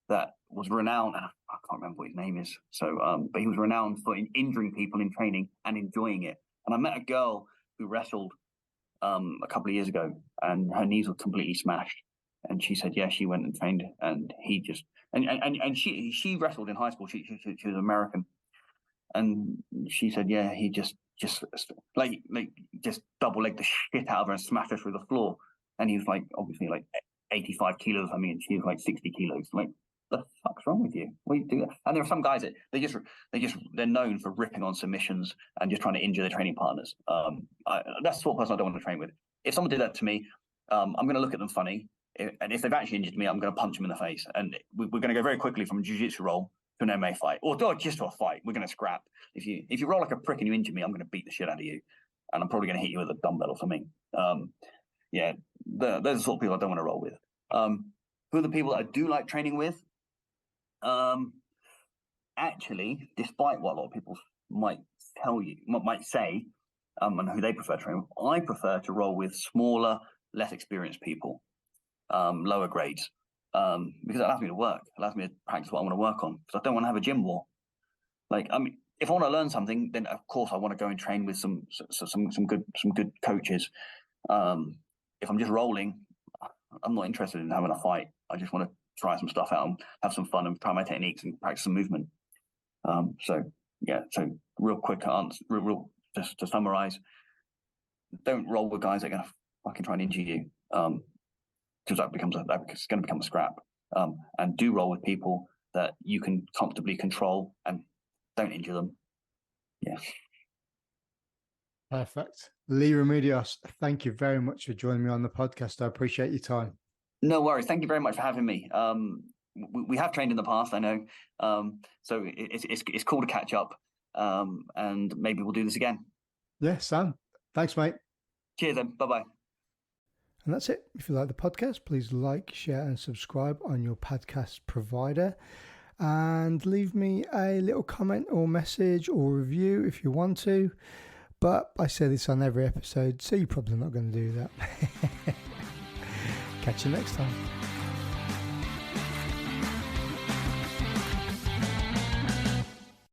that was renowned. I can't remember what his name is. So, but he was renowned for injuring people in training and enjoying it. And I met a girl who wrestled a couple of years ago, and her knees were completely smashed. And she said, yeah, she went and trained, and he just and she wrestled in high school. She was American, and she said, yeah, he just like just double legged the shit out of her and smashed her through the floor. And he was like, obviously like 85 kilos. I mean, she was like 60 kilos. Like, the fuck's wrong with you? What do you do? And there are some guys that they're known for ripping on submissions and just trying to injure their training partners. That's the sort of person I don't want to train with. If someone did that to me, I'm going to look at them funny. And if they've actually injured me, I'm going to punch them in the face. And we're going to go very quickly from a jiu-jitsu roll to an MMA fight, or just to a fight. We're going to scrap. If you roll like a prick and you injure me, I'm going to beat the shit out of you, and I'm probably going to hit you with a dumbbell or something. Yeah, those are the sort of people I don't want to roll with. Who are the people that I do like training with? Actually, despite what a lot of people might say, and who they prefer to train with, I prefer to roll with smaller, less experienced people, lower grades, because it allows me to work, allows me to practice what I want to work on. Because I don't want to have a gym war. Like, I mean, if I want to learn something, then of course I want to go and train with some good coaches. If I'm just rolling, I'm not interested in having a fight. I just want to try some stuff out and have some fun and try my techniques and practice some movement. So real quick answer, real just to summarize, don't roll with guys that are going to fucking try and injure you, because that's going to become a scrap. And do roll with people that you can comfortably control and don't injure them. Yeah. Perfect. Leigh Remedios, thank you very much for joining me on the podcast. I appreciate your time. No worries. Thank you very much for having me. We have trained in the past, I know. So it's cool to catch up, and maybe we'll do this again. Yeah, Sam. Thanks, mate. Cheers then. Bye-bye. And that's it. If you like the podcast, please like, share, and subscribe on your podcast provider. And leave me a little comment or message or review if you want to. But I say this on every episode, so you're probably not going to do that. Catch you next time.